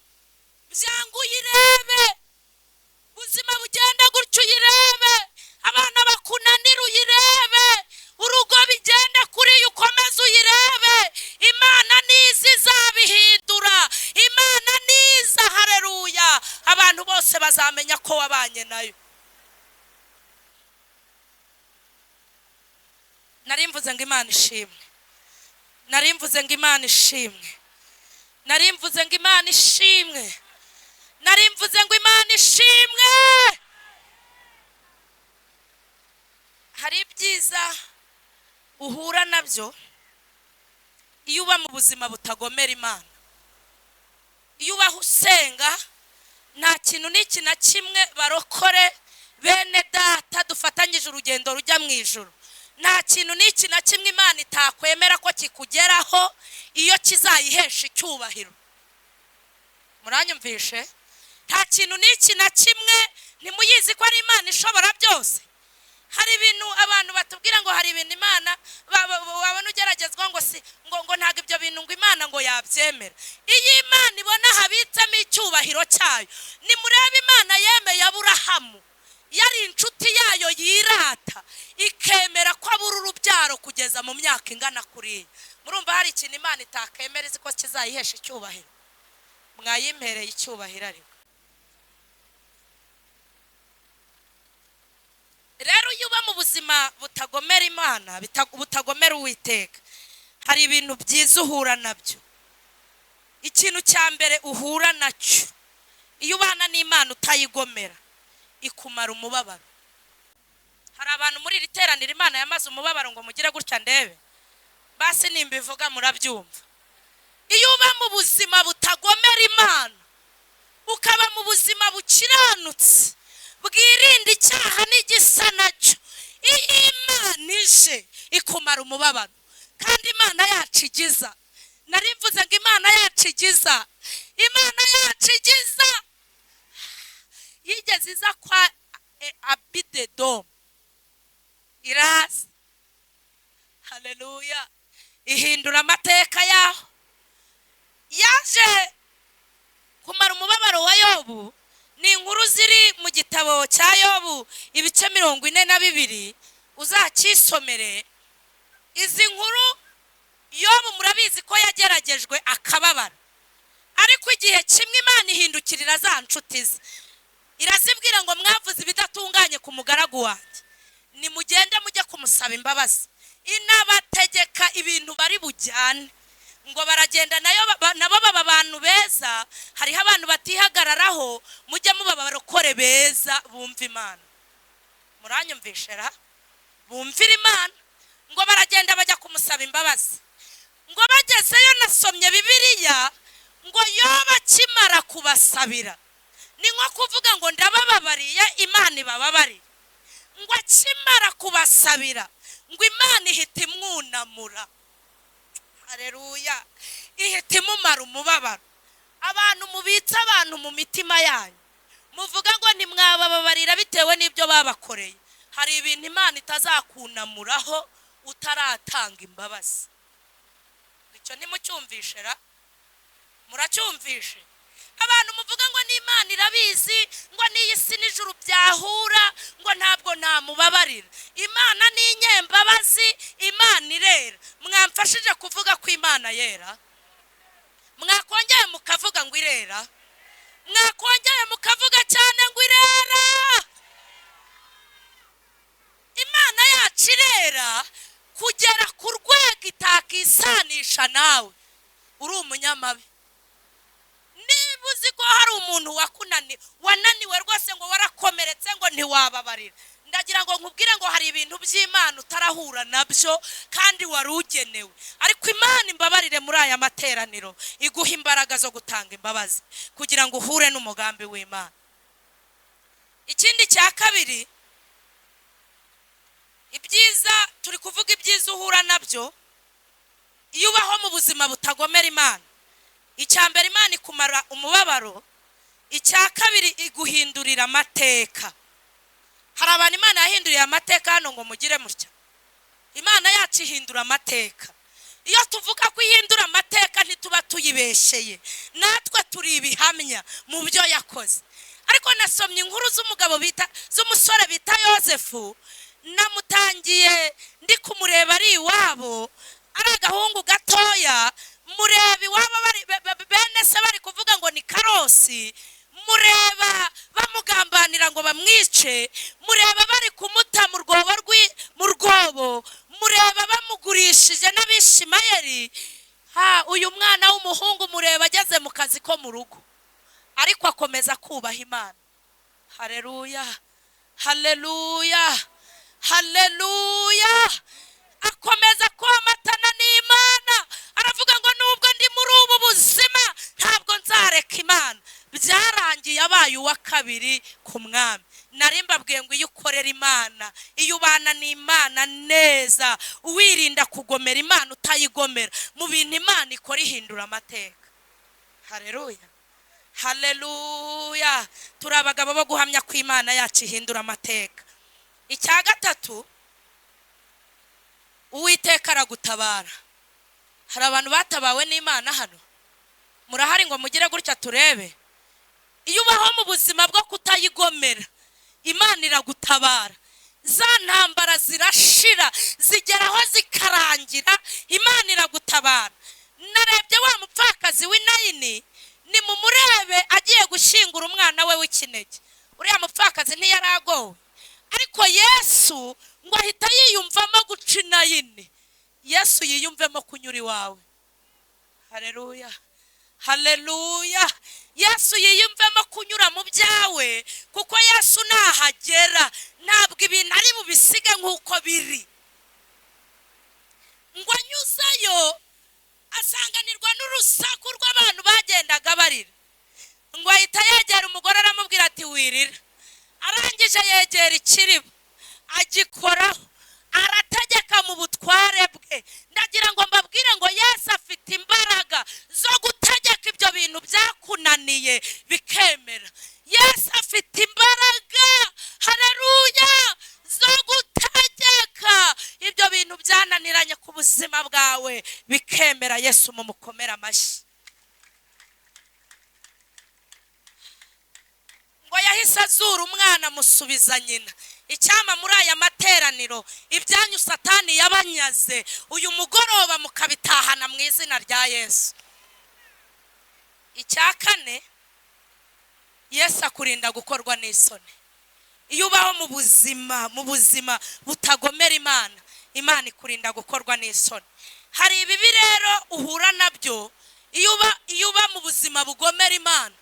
byanga uyirebe, ubuzima bugenda gutyo uyirebe, abana bakunanira uyirebe, urugo bigenda kuri ukomeza uyirebe. Imana niza izabihindura, Imana niza. Haleluya. Abantu bose bazamenya ko wabanye nayo. Narimvuze ngo Imana ishimwe, narimvuze ngo Imana ishimwe, narimvuze ngo Imana ishimwe, narimvuze ngo Imana ishimwe. Hari ibyiza uhura nabyo iyo uba mu buzima butagomera Imana. Iyo ubaho usenga, nta kintu n'iki na kimwe barokore bene data dufatanyije urugendo rujya mu ijuru, nta kintu n'iki na kimwe Imana itakwemera ko kikugeraho iyo kizayihesha icyubahiro. Muranyumvishe? Nta kintu n'iki na kimwe. Ntimuyizi ko ari Imana ishobora byose? Hari ibintu abantu batubwira ngo hari ibintu Imana wabona ugeragezwa ngo ntabwo ibyo bintu ngo Imana ngo yabyemera. Iyi Imana ibona habitsemo icyubahiro cyayo. Nimurebe Imana yemeye Aburahamu, yari inshuti yayo yirata, ikemera ko abura urubyaro kugeza mu myaka ingana kuriya. Murumva hari ikintu Imana itakemera izi ko kizayihesha icyubahiro? Mwayimpereye icyubahiro ariko. Rero iyo uba mu buzima butagomera Imana, butagomera Uwiteka, hari ibintu byiza uhura nabyo. Ikintu cya mbere uhura nacyo iyo ubana n'Imana utayigomera, ikumara umubabaro. Hari abantu muri iri teraniro Imana yamaze umubabaro ngo mugire gutya ndebe, basi nimbivuga murabyumva. Iyo uba mu buzima butagomera Imana, ukaba mu buzima bukiranutse, bwirinde icyaha n'igisa nacyo. Iyo Imana ije ikumara umubabaro, kandi Imana yacu igiza, nari mvuze ngo Imana yacu igiza, Imana yacu igiza. Yigeze iza kwa Abidedomu iraza, haleluya, ihindura amateka yaho. Yaje kumara umubabaro wa Yobu. Ni inkuru ziri mu gitabo cya Yobu ibice 42, uzacyisomere. Izi nkuru Yobu murabizi ko yageragejwe akababara, ariko igihe kimwe Imana ihindukirira za nshuti ze, irazibwira ngo mwavuze ibidatunganye ku mugaragu wanjye, nimugende mujye kumusaba imbabazi. Inabategeka ibintu bari bujyane, ngo baragenda nabo baba abantu beza. Hariho abantu batihagararaho, mujye mubaba barokore beza bumva Imana. Muranyumvishera? Bumvira Imana. Ngo baragenda bajya kumusaba imbabazi. Ngo bagezeyo, nasomye Bibiliya, ngo Yobu akimara kubasabira, ni nko kuvuga ngo ndabababariye, Imana ibababariye. Ngo akimara kubasabira, ngo Imana ihita imwunamura. Haleluya. Ihita imumara umubabaro. Abantu mubitsa abantu mu mitima yanyu, muvuga ngo ntimwabababarira bitewe n'ibyo babakoreye. Hari ibintu Imana itazakunamuraho utaratanga imbabazi. Icyo nimucyumvishera? Muracyumvishe? Abantu muvuga ngo n'Imana irabizi, ngo n'iyi si n'ijuru byahura, ngo ntabwo namubabarira. Imana ni inyembabazi, Imana irera. Mwamfashije kuvuga ko Imana yera? Mwakongeye mukavuga ngo irera? Mwakongeye mukavuga cyane ngo irera? Imana yacu irera kugera ku rwego itakisanisha nawe uri umunyamabi. Niba uzi ko hari umuntu wananiwe rwose, ngo warakomeretse, ngo ntiwababarira, ndagira ngo nkubwire ngo hari ibintu by'Imana utarahura nabyo kandi wari ugenewe. Ariko Imana imbabarire muri aya materaniro, iguha imbaraga zo gutanga imbabazi kugira ngo uhure n'umugambi w'Imana. Ikindi cya kabiri, ibyiza, turi kuvuga ibyiza uhura nabyo iyo ubaho mu buzima butagomera Imana. Icya mbere, Imana ikumara umubabaro. Icya kabiri, iguhindurira amateka. Hari abantu Imana yahinduriye amateka hano ngo mugire mutya. Imana yacu ihindura amateka. Iyo tuvuga ko ihindura amateka ntituba tuyibesheye, natwe turi ibihamya mu byo yakoze. Ariko nasomye inkuru z'umusore bita Yosefu. Namutangiye ndi kumureba ari iwabo, ari agahungu gatoya. Mureba iwabo bene se bari kuvuga ngo ni karosi, mureba bamugambanira ngo bamwice, mureba bari kumuta mu rwobo, mureba bamugurishije n'Abishimayeli. Uyu mwana w'umuhungu mureba ageze mu kazi ko mu rugo, ariko akomeza kubaha Imana. Haleluya, haleluya, haleluya. Akomeza komatana n'Imana, aravuga ngo nubwo ndi muri ubu buzima ntabwo nzareka Imana. Byarangiye abaye uwa kabiri ku mwami. Nari mbabwiye ngo iyo ukorera Imana, iyo ubana n'Imana neza, wirinda kugomera Imana utayigomera, mu bintu Imana ikora ihindura amateka. Haleluya, haleluya. Turi abagabo bo guhamya ko Imana yacu ihindura amateka. Icya gatatu, Uwiteka aragutabara. Hari abantu batabawe n'Imana hano? Murahari ngo mugire gutya turebe? Iyo ubaho mu buzima bwo kutayigomera, Imana iragutabara. Za ntambara zirashira, zigeraho zikarangira, Imana iragutabara. Narebye wa mupfakazi w'Inayini, ni mumurebe agiye gushingura umwana we w'ikinege. Uriya mupfakazi ntiyaragowe, ariko Yesu ngo ahita yiyumvamo guca Inayini. Yesu yiyumvemo kunyura iwawe. Haleluya, haleluya. Yesu yiyumvemo kunyura mu byawe, kuko Yesu nahagera ntabwo ibintu ari bubisige nk'uko biri. Ngo anyuzayo asanganirwa n'urusaku rw'abantu bagendaga barira. Ngo ahita yegera umugore aramubwira ati wirira. arangije yegera ikiribo agikoraho arategeka mu butware bwe. Ndagira ngo mbabwire ngo Yesu afite imbaraga zo gutegeka ibyo bintu byakunaniye bikemera. Yesu afite imbaraga, haleluya, zo gutegeka ibyo bintu byananiranye ku buzima bwawe bikemera. Yesu mumukomera amashyi. Ngo yahise azura umwana amusubiza nyina. Icyama muri aya materaniro ibyanyu Satani yabanyaze uyu mugoroba mukabitahana mu izina rya Yesu. Icya kane, Yesu akurinda gukorwa n'isoni. Iyo ubaho mu buzima butagomera Imana, Imana ikurinda gukorwa n'isoni. Hari ibibi rero uhura nabyo iyo uba mu buzima bugomera Imana.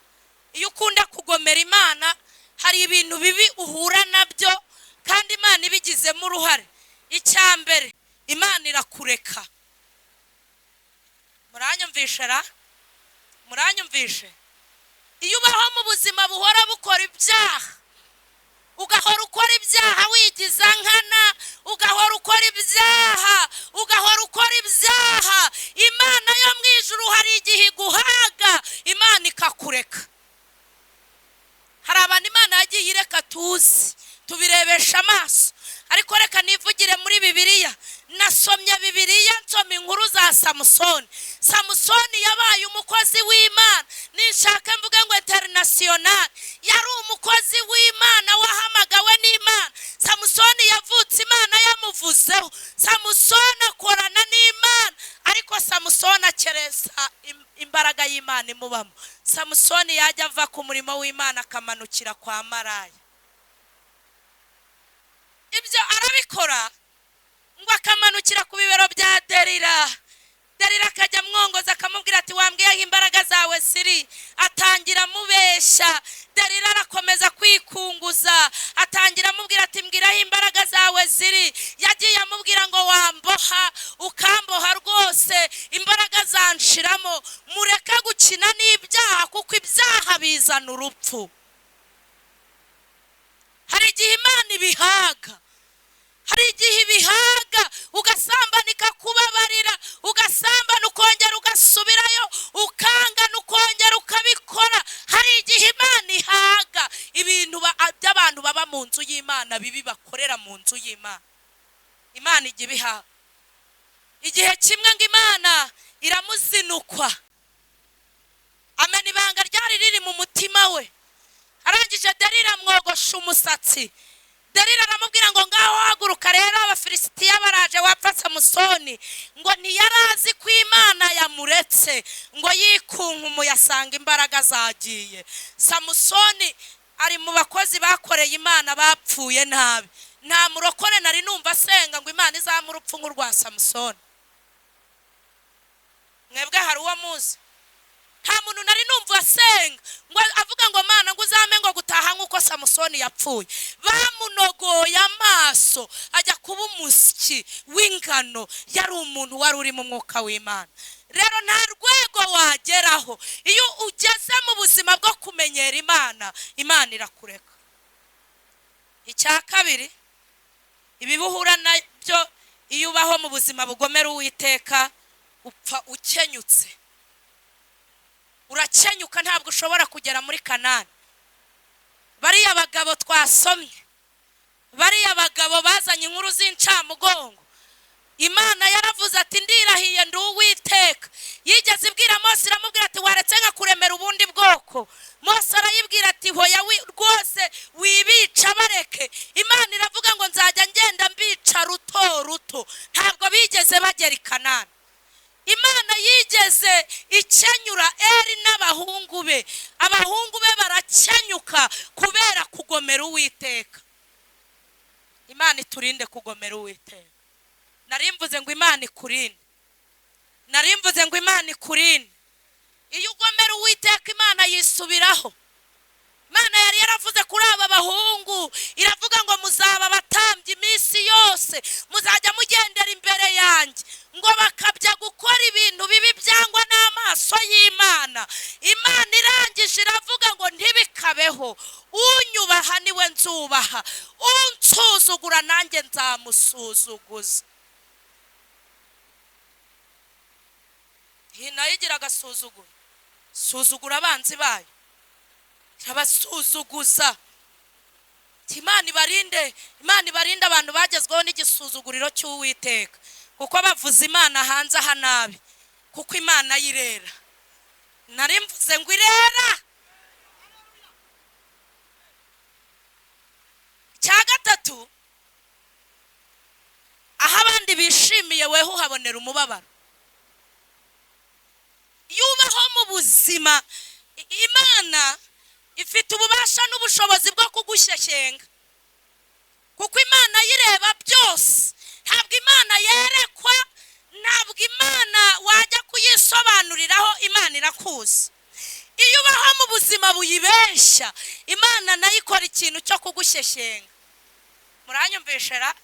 Iyo ukunda kugomera Imana, hari ibintu bibi uhura nabyo kandi Imana ibigizemo uruhare. Icya mbere, Imana irakureka. Muranyumvishe? Iyo ubaho mu buzima buhora bukora ibyaha, ugahora ukora ibyaha wigiza nkana, ugahora ukora ibyaha, Imana yo mu ijuru hari igihe iguhaga, Imana ikakureka. Hari abantu Imana yagiye ireka tuzi, tubirebesha amaso. Ariko reka nivugire muri Bibiliya. Nasomye Bibiliya, nsoma inkuru za Samusoni. Samusoni yabaye umukozi w'Imana, nishaka mvuge ngo international. Yari umukozi w'Imana wahamagawe n'Imana. Samusoni yavutse Imana yamuvuzeho. Samusoni akorana n'Imana, ariko Samusoni akeresa imbaraga y'Imana imubamo. Samusoni yajya ava ku murimo w'Imana akamanukira kwa maraya. Ibyo arabikora ngo akamanukira ku bibero bya Delila. Delila akajya mwongoza akamubwira ati wambwiye aho imbaraga zawe ziri. Atangira amubeshya. Delila arakomeza kwikunguza, atangira amubwira ati mbwira aho imbaraga zawe ziri. Yagiye amubwira ngo wamboha ukamboha rwose, imbaraga zanshiramo. Mureke gukina n'ibyaha kuko ibyaha bizana urupfu. Hari igihe Imana ibihaga, hari igihe ibihaga, ugasambana ikakubabarira, ugasambana ukongera ugasubirayo, ukangana ukongera ukabikora. Hari igihe Imana ihaga ibintu by'abantu baba mu nzu y'Imana, bibi bakorera mu nzu y'Imana. Imana ijya ibihaga. Igihe kimwe ngo Imana iramuzinukwa, amena ibanga ryari riri mu mutima we. Arangije Delila amwogosha umusatsi. Delila aramubwira ngo ngaho haguruka rero, Abafilisitiya baraje wapfa Samusoni. Ngo ntiyarazi ko Imana yamuretse, ngo yikunkumuye asanga imbaraga zagiye. Samusoni ari mu bakozi bakoreye Imana bapfuye nabi. Nta murokore nari numva asenga ngo Imana izamura urupfu nk'urwa Samusoni. Mwebwe hari uwo muzi? Nta muntu nari numva asenga ngo avuga ngo Mana ngo uzame ngo gutaha nk'uko Samusoni yapfuye. Bamunogoye amaso ajya kuba umusyi w'ingano. Yari umuntu wari uri mu mwuka w'Imana. Rero nta rwego wageraho iyo ugeze mu buzima bwo kumenyera Imana, Imana irakureka. Icya kabiri, ibibuhura nabyo iyo ubaho mu buzima bugomera Uwiteka, upfa ukenyutse. Urakenyuka, ntabwo ushobora kugera muri Kanani. Bariya bagabo twasomye, bariya bagabo bazanye inkuru z'incamugongo. Imana yaravuze ati ndirahiye ndi Uwiteka. Yigeze ibwira Mose, iramubwira ati waretse nkakuremera ubundi bwoko. Mose arayibwira ati hoya rwose wibica bareke. Imana iravuga ngo nzajya ngenda mbica ruto ruto. Ntabwo bigeze bagera i Kanani. Imana yigeze ikenyura Eli n'abahungu be. Abahungu be barakenyuka kubera kugomera Uwiteka. Imana iturinde kugomera Uwiteka. Narimvuze ngo Imana ikurinde. Narimvuze ngo Imana ikurinde. Iyo ugomera Uwiteka, Imana yisubiraho. Imana yari yaravuze kuri aba bahungu, iravuga ngo muzaba batambye iminsi yose, muzajya mugendera imbere yanjye. Ngo bakabya gukora ibintu bibi byangwa n'amaso y'Imana. Imana irangije iravuga ngo ntibika ntakabeho. Unyubaha niwe nzubaha, unsuzugura nanjye nzamusuzuguza. Nayo igira agasuzuguro, suzugura abanzi bayo, irabasuzuguza. Imana ibarinde abantu bagezweho n'igisuzuguriro cy'Uwiteka, kuko bavuze Imana hanze aha nabi, kuko Imana yirera. Nari mvuze ngo irera. Cya gatatu, aho abandi bishimiye weho uhabonera umubabaro. Yubaho mu buzima, Imana ifite ububasha n'ubushobozi bwo kugushyeshyenga, kuko Imana yireba byose. Ntabwo Imana yerekwa, ntabwo Imana wajya kuyisobanuriraho, Imana irakuzi. Iyo ubaho mu buzima buyibeshya, Imana nayo ikora ikintu cyo kugushyeshyenga. Muranyumvishera?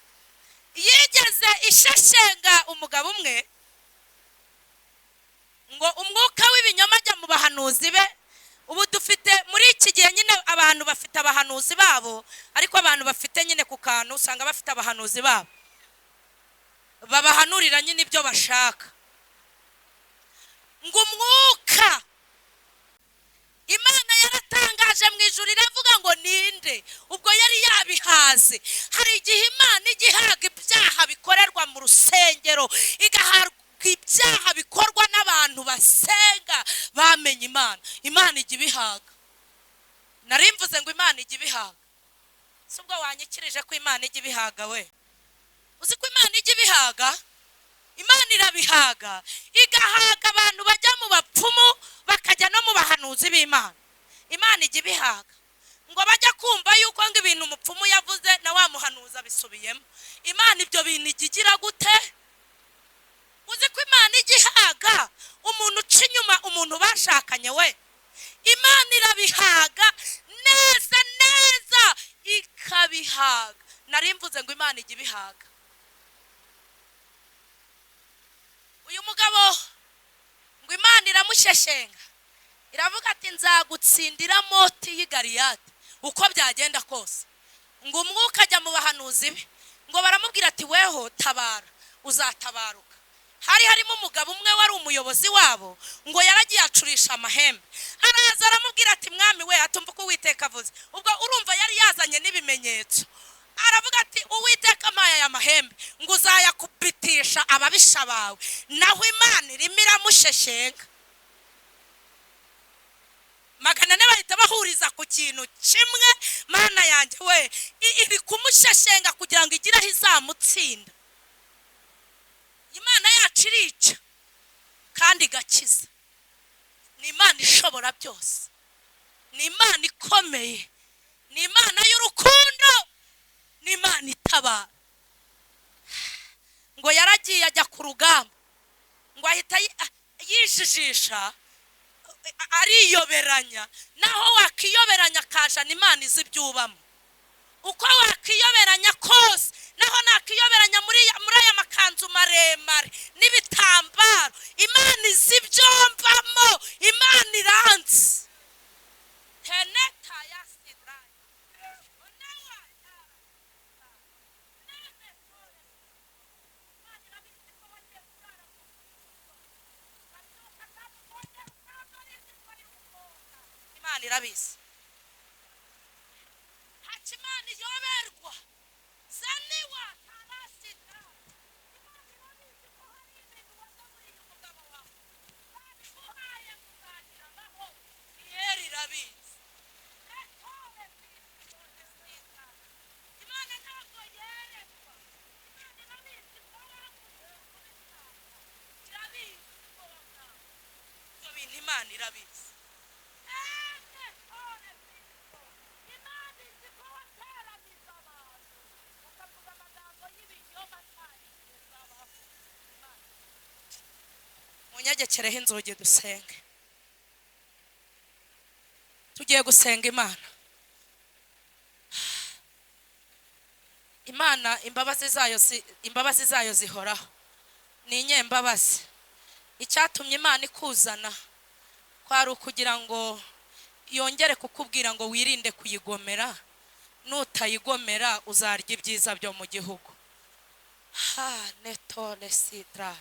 Yigeze isheshyenga umugabo umwe ngo umwuka w'ibinyoma ajya mu bahanuzi be. Ubu dufite muri iki gihe nyine abantu bafite abahanuzi babo, ariko abantu bafite nyine ku kantu usanga bafite abahanuzi babo, babahanurira nyine ibyo bashaka. Ngo umwuka, Imana yaratangaje mu ijuru iravuga ngo ninde, ubwo yari yabihaze. Hari igihe Imana igihaga ibyaha bikorerwa mu rusengero, igahabwa ibyaha bikorwa n'abantu basenga bamenye Imana. Imana ijya ibihaga. Nari mvuze ngo Imana ijya ibihaga. Si ubwo wanyikirije ko Imana ijya ibihaga we? Uzi ko Imana ijya ibihaga? Imana irabihaga, igahaga abantu bajya mu bapfumu bakajya no mu bahanuzi b'Imana. Imana ijya ibihaga ngo bajya kumva yuko ngo ibintu umupfumu yavuze na wa muhanuzi abisubiyemo. Imana ibyo bintu igira gute? Uzi ko Imana ijya ihaga umuntu uca inyuma umuntu bashakanye we? Imana irabihaga neza neza, ikabihaga. Nari mvuze ngo Imana ijya ibihaga. Uyu mugabo ngo Imana iramusheshenga, iravuga ati nzagutsindira moti y'Igaliyadi uko byagenda kose. Ngo umwuka ajya mu bahanuzi be, ngo baramubwira ati weho tabara, uzatabaruka. Hari harimo umugabo umwe wari umuyobozi wabo, ngo yaragiye acurisha amahembe. Araza aramubwira ati mwami we, atumva ko Uwiteka avuze. Ubwo urumva yari yazanye n'ibimenyetso. Aravuga ati Uwiteka ampaye aya mahembe, ngo uzayakubitisha ababisha bawe. Naho Imana irimo iramusheshenga. Magana ane bahita bahuriza ku kintu kimwe, Mana yanjye we, iri kumusheshenga kugira ngo igire aho izamutsinda. Imana yacu irica kandi igakiza. Ni Imana ishobora byose, ni Imana ikomeye, ni Imana y'urukundo, ni Imana itabara. Ngo yaragiye ajya ku rugamba, ngo ahita yijijisha, ariyoberanya. Naho wakiyoberanya kaja ni Imana izi ibyubamo. Uko wakiyoberanya kose, naho nakiyoberanya muri aya makanzu maremare n'ibitambaro, Imana izi ibyomvamo. Imana iranzi. Teneta ya sidrai. Imana irabizi. Imana iyoberwa zaniwa tarasita. Imana irabizi ko hari ibintu wazamuriye umugabo wawe, babiguhaye kuganiraho. Yeri irabizi. Imana ntabwo yerekwa. Imana irabizi ko waguze kubitanga, irabizi ko wabwawe. Ibyo bintu Imana irabizi. Munyagekereho inzugi dusenge. Tugiye gusenga Imana. Imana imbabazi zayo zihoraho, ni inyembabazi. Icyatumye Imana ikuzana kwari ukugira ngo yongere kukubwira ngo wirinde kuyigomera, nutayigomera uzarya ibyiza byo mu gihugu. Netole sidra.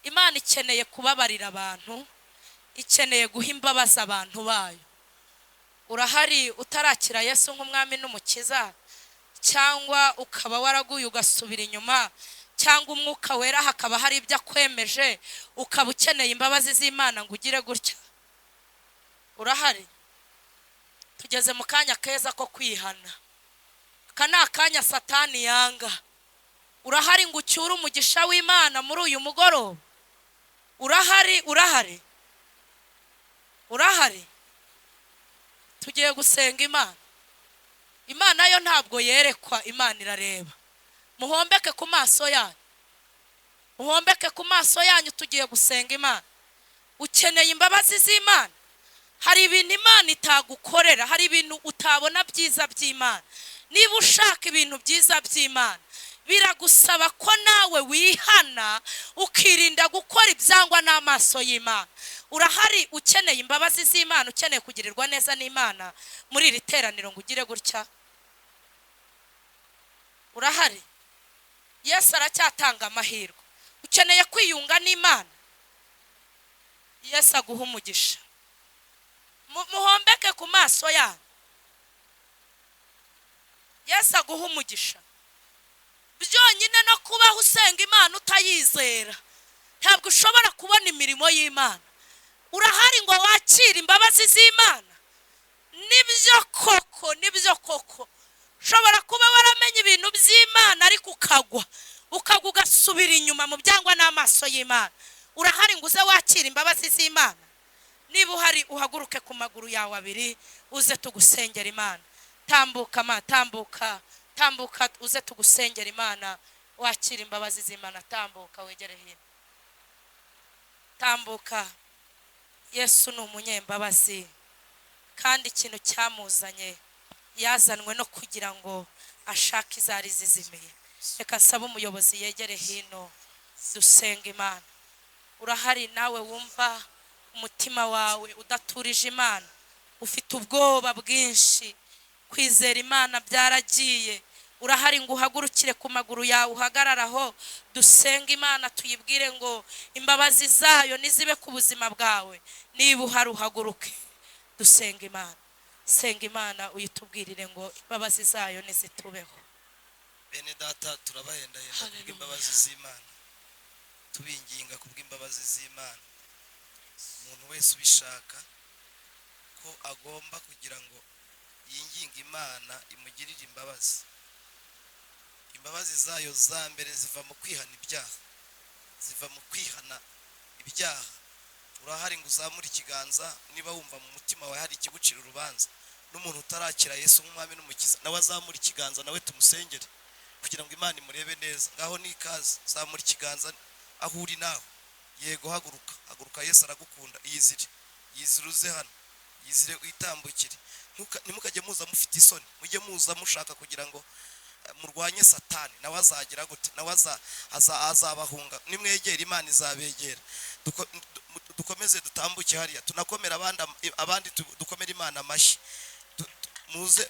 Imana ikeneye kubabarira abantu, ikeneye guha imbabazi abantu bayo. Urahari utarakira Yesu nk'umwami n'umukiza, cyangwa ukaba waraguye ugasubira inyuma, cyangwa umwuka wera hakaba hari ibyo akwemeje ukaba ukeneye imbabazi z'Imana ngo ugire gutya? Urahari? Tugeze mu kanya keza ko kwihana. Aka ni akanya Satani yanga. Urahari ngo ucyure umugisha w'Imana muri uyu mugoroba? Urahari? Urahari? Urahari? Tugiye gusenga Imana. Imana yo ntabwo yerekwa, Imana irareba. Muhombeke ku maso yanyu, muhombeke ku maso yanyu, tugiye gusenga Imana. Ukeneye imbabazi z'Imana? Hari ibintu Imana itagukorera, hari ibintu utabona byiza by'Imana. Niba ushaka ibintu byiza by'Imana, biragusaba ko nawe wihana ukirinda gukora ibyangwa n'amaso y'Imana. Urahari ukeneye imbabazi z'Imana, ukeneye kugirirwa neza n'Imana muri iri teraniro ngo ugire gutya? Urahari? Yesu aracyatanga amahirwe. Ukeneye kwiyunga n'Imana? Yesu aguha umugisha. Muhombeke ku maso yanyu. Yesu aguha umugisha. Byonyine no kubaho usenga Imana utayizera, ntabwo ushobora kubona imirimo y'Imana. Urahari ngo wakire imbabazi z'Imana? Nibyo koko, nibyo koko. Ushobora kuba waramenye ibintu by'Imana ariko ukagwa ugasubira inyuma mu byangwa n'amaso y'Imana. Urahari ngo uze wakire imbabazi z'Imana? Niba uhari uhaguruke ku maguru yawe abiri uze tugusengera Imana. Tambuka ma, tambuka, tambuka uze tugusengera Imana, wakire imbabazi z'Imana. Tambuka wegere hino. Tambuka. Yesu ni umunyembabazi, kandi ikintu cyamuzanye yazanwe no kugira ngo ashake izari zizimiye. Reka nsaba umuyobozi yegere hino dusenga Imana. Urahari nawe wumva umutima wawe udaturije Imana, ufite ubwoba bwinshi, kwizera Imana byaragiye? Urahari ngo uhagurukire ku maguru yawe uhagararaho dusenga Imana, tuyibwire ngo imbabazi zayo nizibe ku buzima bwawe. Niba uhari uhaguruke dusenga Imana. Senga Imana uyitubwirire ngo imbabazi zayo nizitubeho. Bene data turabahendahenda kubw'imbabazi z'Imana, tubinginga kubw'imbabazi z'Imana. Umuntu wese ubishaka ko agomba kugira ngo yinginge Imana imugirire imbabazi. Imbabazi zayo za mbere ziva mu kwihana ibyaha, ziva mu kwihana ibyaha. Urahari ngo uzamure ikiganza niba wumva mu mutima wawe hari ikigucira urubanza. N'umuntu utarakira Yesu nk'umwami n'umukiza, nawe azamura ikiganza, nawe tumusengere kugira ngo Imana imurebe neza. Ngaho ni ikaze, zamura ikiganza aho uri nawe. Yego, haguruka, haguruka, Yesu aragukunda. Iyizire, yizire uze hano, yizire uyitambukire. Nimukajye muza mufite isoni, mujye muza mushaka kugira ngo murwanye Satani. Nawe azagira gute? Nawe azabahunga. Nimwegera Imana izabegera. Dukomeze dutambuke hariya, tunakomera abandi dukomera Imana amashyi.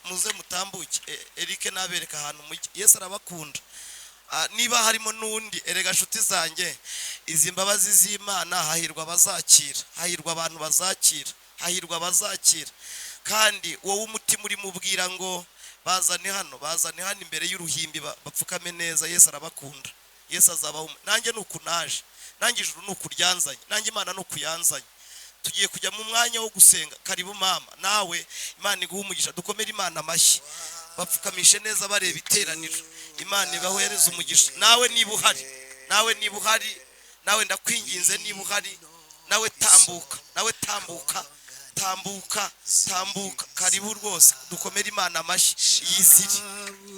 Muze mutambuke. Eric nabereka ahantu mujye. Yesu arabakunda. Niba harimo n'undi, erega nshuti zanjye, izi mbabazi z'Imana hahirwa bazakira, hahirwa abantu bazakira, hahirwa bazakira. Kandi wowe umutima uri mubwira ngo bazane hano imbere y'uruhimbi bapfukame neza. Yesu arabakunda, Yesu azabaho. Nanjye nuko naje, nanjye ijuru nuko ryanzanye, nanjye Imana nuko yanzanye. Tugiye kujya mu mwanya wo gusenga. Karibu mama, nawe Imana iguha umugisha. Dukomere Imana amashyi, bapfukamishe neza bareba iteraniro. Imana ibahereze umugisha. Nawe niba uhari, nawe niba uhari, nawe ndakwinginze niba uhari, nawe tambuka, nawe tambuka, tambuka, tambuka. Karibu rwose, dukomere Imana amashyi. Yizire,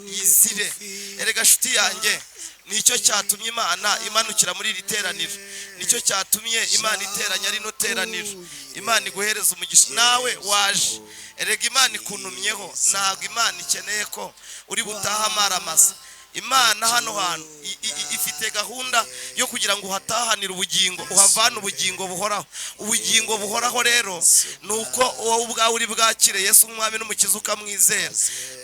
yizire. Erega nshuti yanjye, nicyo cyatumye Imana imanukira muri iri teraniro, nicyo cyatumye Imana iteranya rino teraniro. Imana iguhereza umugisha. Nawe waje, erega Imana ikuntumyeho. Ntabwo Imana ikeneye ko uri butaha amaramasa. imana hano hantu ifite gahunda yo kugira ngo uhatahanire ubugingo, uhavane ubugingo buhoraho. Ubugingo buhoraho rero nuko wowe ubwawe uri bwakire Yesu umwami n'umukiza ukamwizera.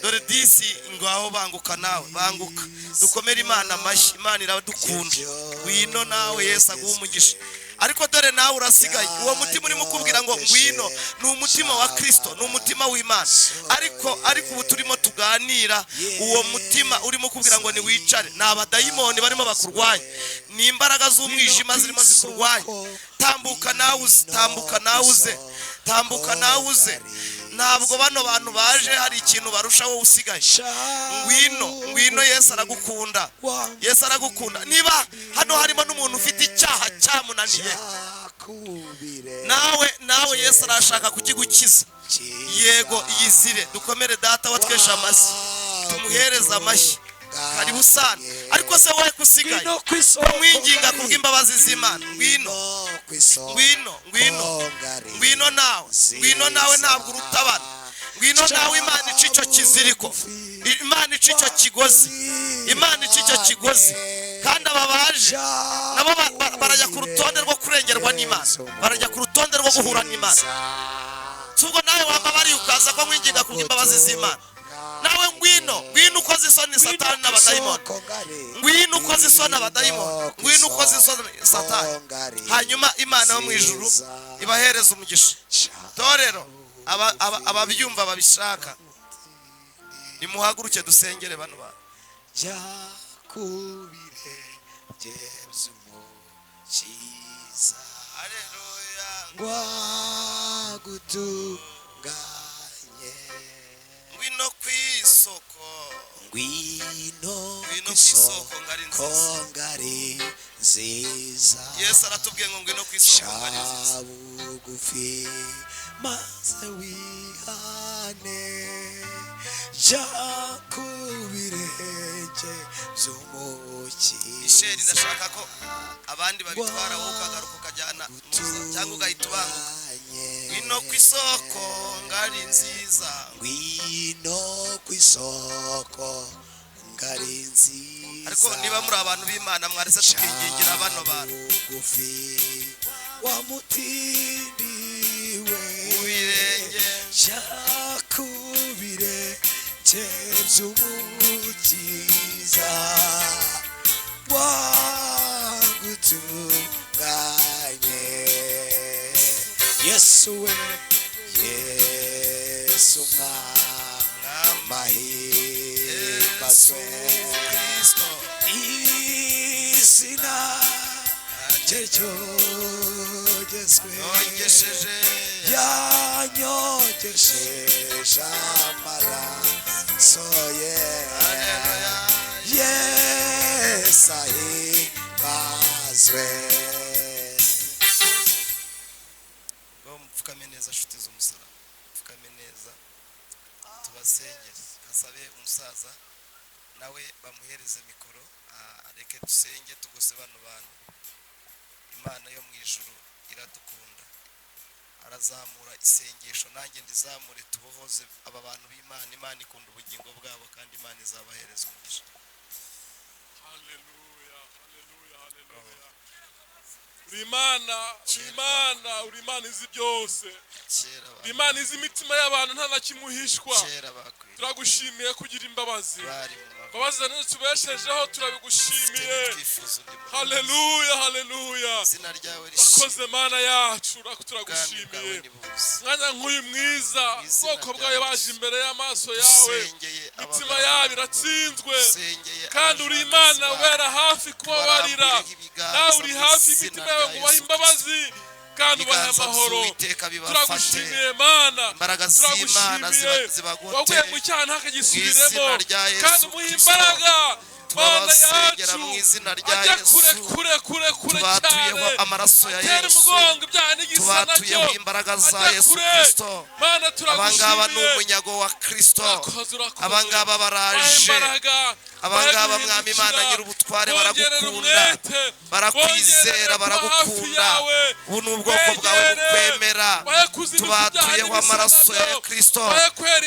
Dore disi ngaho banguka nawe, banguka dukomere Imana amashyi. Imana iradukunda, ngwino nawe Yesu aguha umugisha. Ariko dore nawe urasigaye, uwo mutima urimo kubwira ngo ngwino, ni umutima wa Kristo, ni umutima w'Imana. Ariko ubu turimo tuganira, uwo mutima urimo kubwira ngo niwicare, ni abadayimoni barimo bakurwanya, ni imbaraga z'umwijima zirimo zikurwanya. Tambuka nawe uze, tambuka nawe uze, tambuka nawe uze. Ntabwo bano bantu baje hari ikintu barusha wowe usigaye. Ngwino, ngwino, Yesu aragukunda, Yesu aragukunda. Niba hano harimo n'umuntu ufite icyaha cyamunaniye, nawe Yesu arashaka kukigukiza. Yego yizire, dukomere data wa twesha amashyi, tumuhereza amashyi. Karibu sana. Ariko se wowe kusigaye, umwinginga kubw'imbabazi z'Imana, ngwino, ngwino, ngwino, ngwino nawe, ngwino nawe, ntabwo urutabana. Ngwino nawe, Imana ica icyo kiziriko, Imana ica icyo kigozi, Imana ica icyo kigozi. Kandi aba baje nabo barajya ku rutonde rwo kurengerwa n'Imana, barajya ku rutonde rwo guhura n'Imana. Subwo nawe wambabari ukaza ko mwinginga kubw'imbabazi z'Imana. Nawe ngwino, ngwino ukoze isoni Satani n'abadayimoni, ngwino ukoze isoni abadayimoni, ngwino ukoze isoni Satani. Hanyuma Imana yo mu ijuru ibahereza umugisha. Torero ababyumva babishaka, nimuhaguruke dusengere bano bantu. Ngwino kwisoko, ngwino kwisoko ngari nziza. Yesu aratubwiye ngo ngwino kwisoko ngari nziza. Bugufi maze wihane, jya ku birenge by'umukiza. Isheri ndashaka ko abandi babitwara wowe ukagaruka ukajyana cyangwa ugahita ubanguka. Ngwino kwisoko ngari nziza, ngwino kwisoko ngari nziza. Ariko niba muri abantu b'Imana mwarese tukingingira bano bantu, bugufi wamutiniwe ubirenge, jya ku birenge by'umukiza wagutunganye. Yesu we, Yesu mwamahirwe Kristo, izina rye ryogezwe, yanyogesheje amaraso ye. Yesu ahimbazwe. Mupfukame neza nshuti z'umusaraba, mupfukame neza tubasengere. Hasabe umusaza nawe bamuhereze mikoro, reke dusenge tugose bano bantu. Imana yo mu ijuru iradukunda, arazamura isengesho, nanjye ndizamure, tubohoze aba bantu b'Imana. Imana ikunda ubugingo bwabo kandi Imana izabahereza umugisha. Haleluya, haleluya, haleluya. Uri Imana izi byose, uri Imana izi imitima y'abantu nta na kimuhishwa. Turagushimiye kugira imbabazi, imbabazi zawe tubeshejeho, turabigushimiye. Haleluya, haleluya. Urakoze Mana yacu, turagushimiye. Mwanya nk'uyu mwiza, ubwoko bwawe baje imbere y'amaso yawe, imitima yabo iratsinzwe, kandi uri Imana ubera hafi kubabarira. Nawe uri hafi imitima yawe ngo ubahe imbabazi kandi ubahe amahoro. Turagushimiye Mana, turagushimiye. Waguye mu cyaha ntakagisubiremo, kandi umuhe imbaraga Mana yacu, ajya kure kure kure kure cyane, amaraso ya atera umugongo ibyaha n'igisa nacyo, imbaraga za Yesu Kristo. Mana turagushimiye. Abangaba ni umunyago wa Kristo, abangaba baraje, abangaba Mwami Imana nyir'ubutware baragukunda, barakwizera, baragukunda. Ubu ni ubwoko bwawe bukwemera, tubatuyeho amaraso ya Kristo,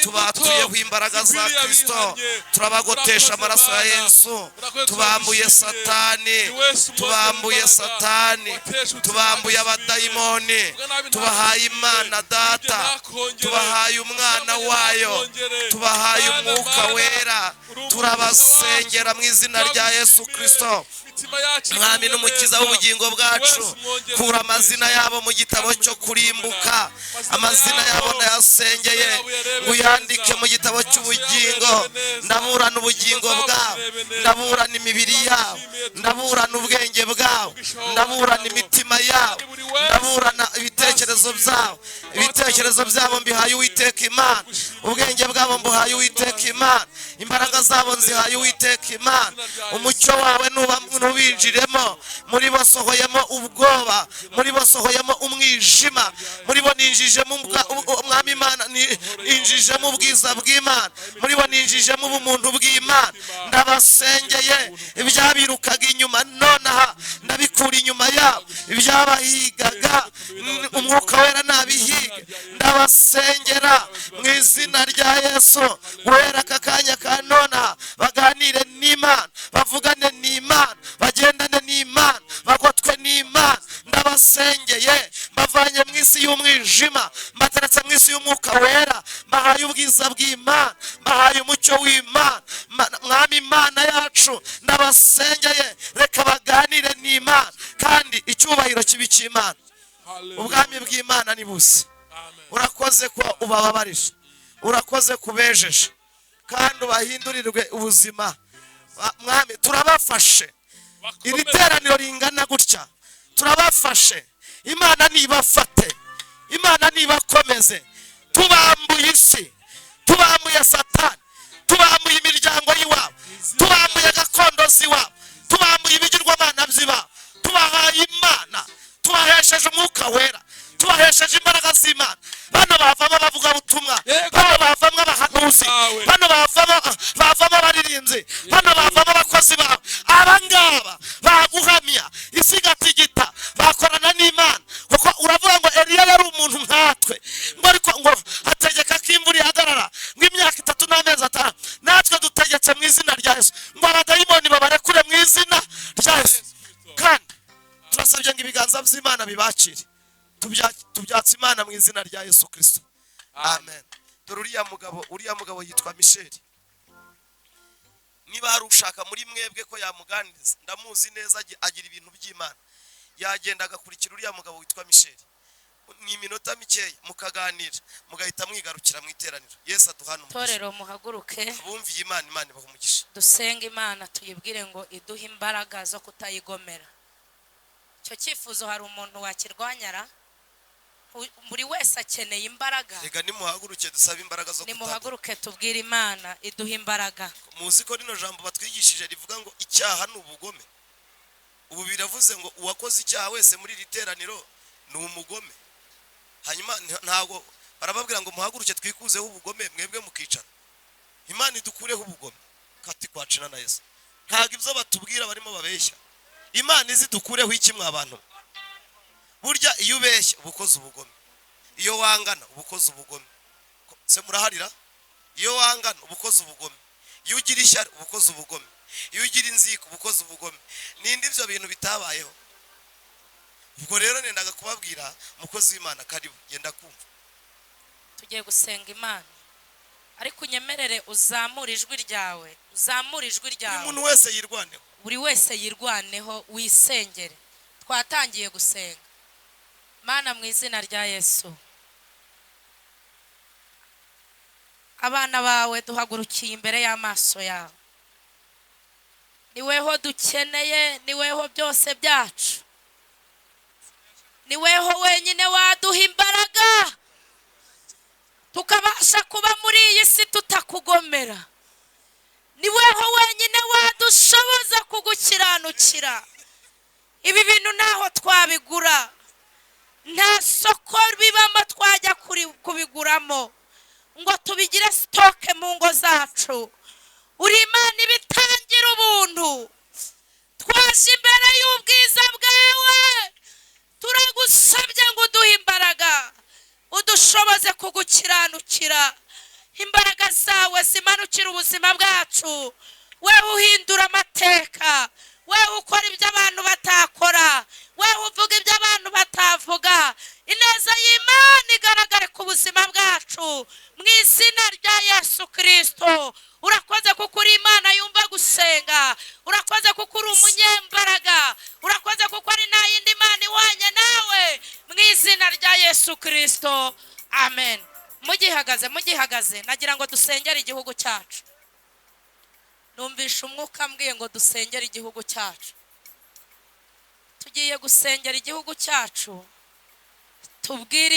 tubatuyeho imbaraga za Kristo, turabagotesha amaraso ya Yesu. yesu tubambuye satani tubambuye satani tubambuye abadayimoni tubahaye imana data tubahaye umwana wayo tubahaye umwuka wera turabasengera mu izina rya Yesu Kristo mwami n'umukiza w'ubugingo bwacu kura amazina yabo mu gitabo cyo kurimbuka amazina yabo ndayasengeye uyandike mu gitabo cy'ubugingo ndaburana ubugingo bwabo ndaburana imibiri yabo ndaburana ubwenge bwabo ndaburana imitima yabo ndaburana ibitekerezo byabo ibitekerezo byabo mbihaye Uwiteka Imana ubwenge bwabo mbuhaye Uwiteka Imana imbaraga zabo nzihaye Uwiteka Imana umucyo wawe nubinjiremo muri bo sohoyemo ubwoba muri bo sohoyemo umwijima muri bo ninjijemo umwami Imana ninjijemo ubwiza bw'Imana muri bo ninjijemo ubumuntu bw'Imana ndabasengeye ibyabirukaga inyuma nonaha ndabikura inyuma yabo ibyabahigaga umwuka wera nabihige ndabasengera mu izina rya Yesu wera kakanya ka nonaha baganire n'Imana bavugane n'Imana bagendane n'Imana bagotwe n'Imana ndabasengeye mbavanye mu isi y'umwijima mbateretse mu isi y'umwuka wera mbahaye ubwiza bw'Imana mbahaye umucyo w'Imana mwami Imana yacu ndabasengeye reka baganire n'Imana kandi icyubahiro kibi cy'Imana ubwami bw'Imana ni busi urakoze ko ubababarije urakoze kubejeje kandi ubahindurirwe ubuzima mwami turabafashe iri teraniro ringana gutya turabafashe Imana nibafate Imana nibakomeze tubambuye isi tubambuye satani tubambuye imiryango y'iwabo tubambuye gakondo z'iwabo tubambuye ibigirwamana by'iwabo tubahaye Imana tubahesheje umwuka wera tubahesheje imbaraga z'Imana bano bavamo bavuga ubutumwa bano bavamo abahanuzi bano bavamo abaririmbyi bano bavamo abakozi bawe abangaba baguhamya isi igatigita bakorana n'Imana kuko uravuga ngo Eliya yari umuntu nkatwe ngo ariko ngo ategeka ko imvura ihagarara ngo imyaka 3 n'amezi 5 natwe dutegetse mu izina rya Yesu ngo abadayimoni babarekure mu izina rya Yesu kandi turasabye ngo ibiganza by'Imana bibakire tubyatse Imana mu izina rya Yesu Kristo amen dore uriya mugabo yitwa Michel niba hari ushaka muri mwebwe ko yamuganiriza ndamuzi neza agira ibintu by'Imana yagenda agakurikira uriya mugabo witwa Michel ni iminota mikeya mukaganira mugahita mwigarukira mu iteraniro Yesu aduhana umugisha torero muhaguruke bumviye Imana ibaha umugisha dusenga Imana tuyibwire ngo iduhe imbaraga zo kutayigomera cyo cyifuzo hari umuntu wakirwanyara buri wese akeneye imbaraga rega nimuhaguruke dusaba imbaraga zo nimuhaguruke tubwire Imana iduhe imbaraga muzi ko rino jambo batwigishije rivuga ngo icyaha ni ubugome ubu biravuze ngo uwakoze icyaha wese muri iri teraniro ni umugome hanyuma ntago barababwira ngo muhaguruke twikuzeho ubugome mwebwe mukicara Imana idukureho ubugome kati kwacina na Yesu ntago ibyo batubwira barimo babeshya Imana izidukureho iki mwabantu burya iyo ubeshya ubukoze ubugome iyo wangana ubukoze ubugome se muraharira iyo wangana ubukoze ubugome iyo ugira ishyari ubukoze ubugome iyo ugira inziko ubukoze ubugome nindi ibyo bintu bitabayeho ubwo rero nendaga kubabwira mukozi w'Imana karibu genda kumva tugiye gusenga Imana ariko unyemerere uzamura ijwi ryawe umuntu wese yirwaneho buri wese yirwaneho wisengere twatangiye gusenga Mana mu izina rya Yesu abana bawe duhagurukiye imbere y'amaso yawe niweho dukeneye niweho byose byacu niweho wenyine waduha imbaraga tukabasha kuba muri iyi si tutakugomera niweho wenyine wadushoboza kugukiranukira ibi bintu naho twabigura nta soko bibamo twajya kubiguramo ngo tubigire stoke mu ngo zacu uri Imana ibitangira ubuntu twaje imbere y'ubwiza bwawe turagusabye ngo uduhe imbaraga udushoboze kugukiranukira imbaraga zawe zimanukira ubuzima bwacu wewe uhindura amateka, wewe ukora ibyo abantu batakora, wewe uvuga ibyo abantu batavuga. Ineza y'Imana igaragare ku buzima bwacu mu izina rya Yesu Kristo. Urakoze kuko uri Imana yumva gusenga, urakoze kuko uri umunyembaraga, urakoze kuko ari nta yindi Mana ihwanye nawe mu izina rya Yesu Kristo. Amen. Mugihagaze nagira ngo dusengere igihugu cyacu. Numvisha umwuka mbwiye ngo dusengere igihugu cyacu. Tugiye gusengera igihugu cyacu, tubwire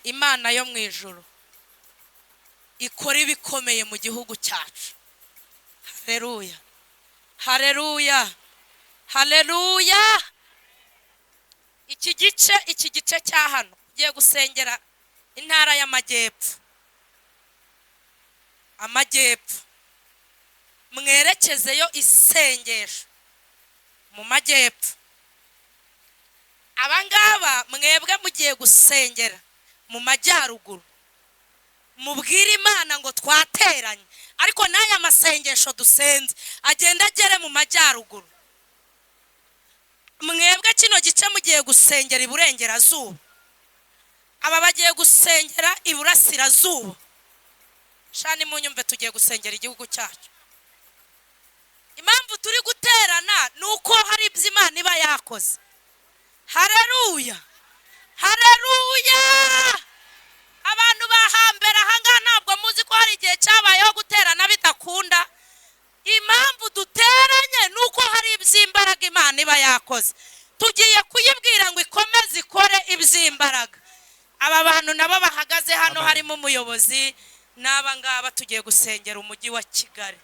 Imana yo mu ijuru ikora ibikomeye mu gihugu cyacu. Haleluya, haleluya, haleluya. Iki gice cya hano ugiye gusengera intara y'Amajyepfo. Mwerekezeyo isengesho mu Majyepfo. Abangaba mwebwe mugiye gusengera mu Majyaruguru, mubwire Imana ngo twateranye, ariko n'aya masengesho dusenze agenda agere mu Majyaruguru. Mwebwe kino gice mugiye gusengera iburengerazuba, aba bagiye gusengera iburasirazuba. Shani munyumve, tugiye gusengera igihugu cyacu. Impamvu turi guterana nuko hari ibyo Imana iba yakoze. Haleluya, haleluya. Abantu bahambera hanga ntabwo muzi ko hari igihe cyabayeho guterana bidakunda. Impamvu duteranye nuko hari ibyimbaraga Imana iba yakoze. Tugiye kuyibwira ngo ikomeze ikore ibyimbaraga. Aba bantu nabo bahagaze hano harimo umuyobozi n'aba ngaba tugiye gusengera umujyi wa Kigali.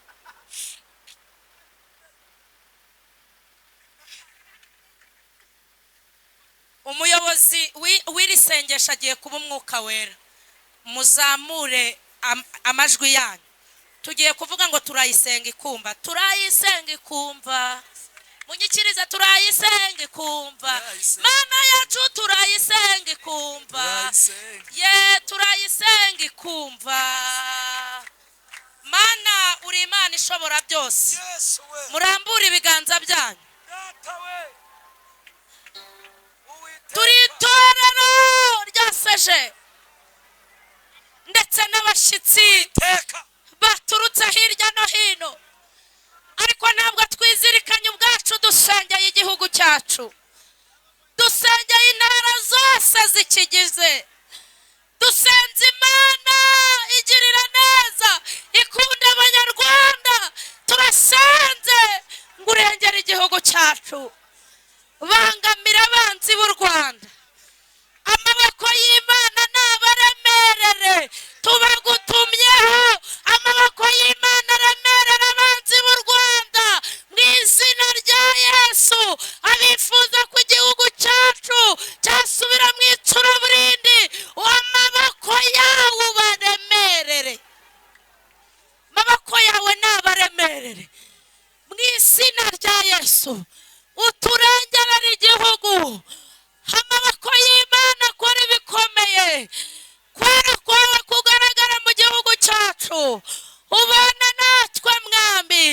Umuyobozi w'iri sengesho agiye kuba Umwuka Wera. Muzamure amajwi yanyu. Tugiye kuvuga ngo turayisenga ikumva, turayisenga ikumva. Munyikiriza turayisenga ikumva. Mana yacu turayisenga ikumva. Turayisenga ikumva. Mana uri Imana ishobora byose. Murambure ibiganza byanyu. Turi itorero ryaseje ndetse n'abashyitsi baturutse hirya no hino, ariko ntabwo twizirikanye ubwacu dusengeye igihugu cyacu, dusengeye intara zose zikigize, dusenze Imana igirira neza, ikunda Abanyarwanda. Turasenze ngo urengere igihugu cyacu, bangamira abanzi b'u Rwanda. Amaboko y'Imana nabaremerere, tubagutumyeho. Amaboko y'Imana aremerera abanzi b'u Rwanda mu izina rya Yesu. Abifuza ko igihugu cyacu cyasubira mu icuraburindi, amaboko yawe ubaremerere, amaboko yawe nabaremerere mu izina rya Yesu. Uturengerera igihugu, amaboko y'Imana akora ibikomeye. Kwera kwawe kugaragara mu gihugu cyacu, ubana natwe Mwami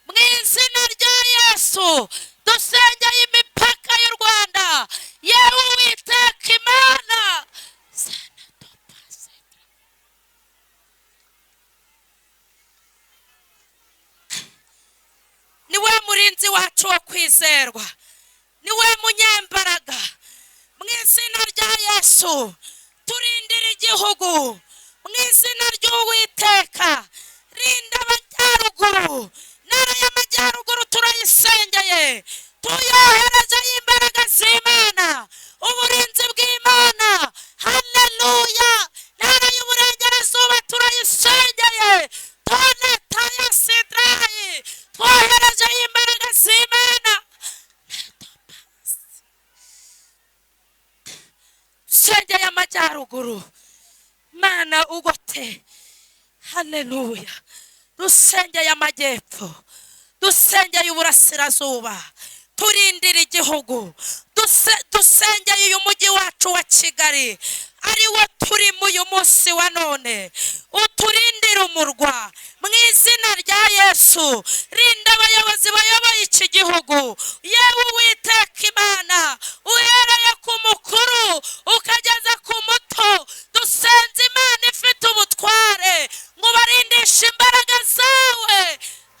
mu izina rya Yesu. Dusengeye imipaka y'u Rwanda, yewe Uwiteka Imana. Niwe murinzi wacu wo kwizerwa, niwe munyembaraga. Mu izina rya Yesu turindira igihugu, mu izina ry'Uwiteka. Rinda Amajyaruguru, ntara y'Amajyaruguru turayisengeye, tuyoherezeho imbaraga z'Imana, uburinzi bw'Imana. Haleluya. Ntara y'Uburengerazuba turayisengeye, toneta ya Sidrayi, twoherezeho imbaraga z'Imana. Sengeye Amajyaruguru, Mana ugote. Haleluya. Dusengeye Amajyepfo, dusengeye Uburasirazuba, turindira igihugu. Dusengeye uyu mujyi wacu wa Kigali, ari wo turimo uyu munsi wa none. Uturindire umurwa mu izina rya yesu rinda abayobozi bayoboye iki gihugu yewe Uwiteka Imana uhereye ku mukuru ukageza ku muto dusenze Imana ifite ubutware ngo barindishe imbaraga zawe.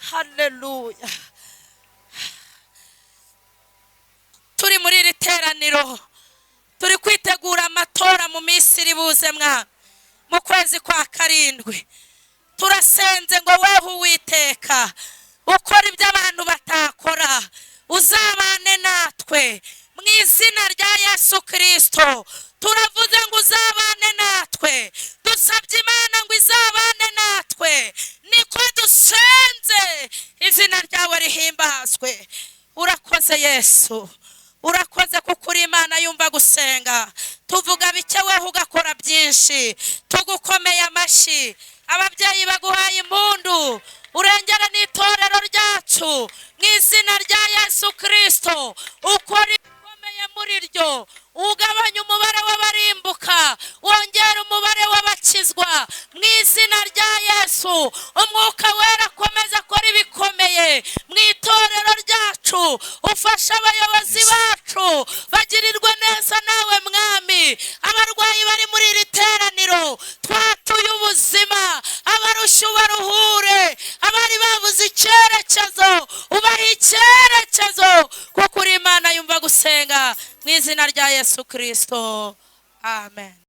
Haleluya. Turi muri iri teraniro turi kwitegura amatora mu minsi iri buze mwana mu kwezi kwa karindwi. Turasenze ngo wewe Uwiteka ukora ibyo abantu batakora uzabane natwe mu izina rya Yesu Kristo. Turavuze ngo uzabane natwe, dusabye Imana ngo izabane natwe, niko dusenze, izina ryawe rihimbazwe. Urakoze Yesu, urakoze kuko uri Imana yumva gusenga. Tuvuga bike wewe ugakora byinshi, tugukomeye amashyi. Ababyeyi baguhaye impundu, urengera n'itorero ryacu mu izina rya Yesu Kristo. Ukora ibikomeye muri ryo, ugabanya umubare w'abarimbuka, wongera umubare w'abakizwa mu izina rya Yesu. Umwuka wera akomeza akora ibikomeye mu itorero ryacu. Ufasha abayobozi bacu bagirirwe neza nawe mwami. Abarwayi bari muri iri teraniro twatuye ubuzima, abarusha ubaruhure, abari babuze icyerekezo ubaha icyerekezo kuko uri Imana yumva gusenga mu izina rya Yesu Kristo. Amen.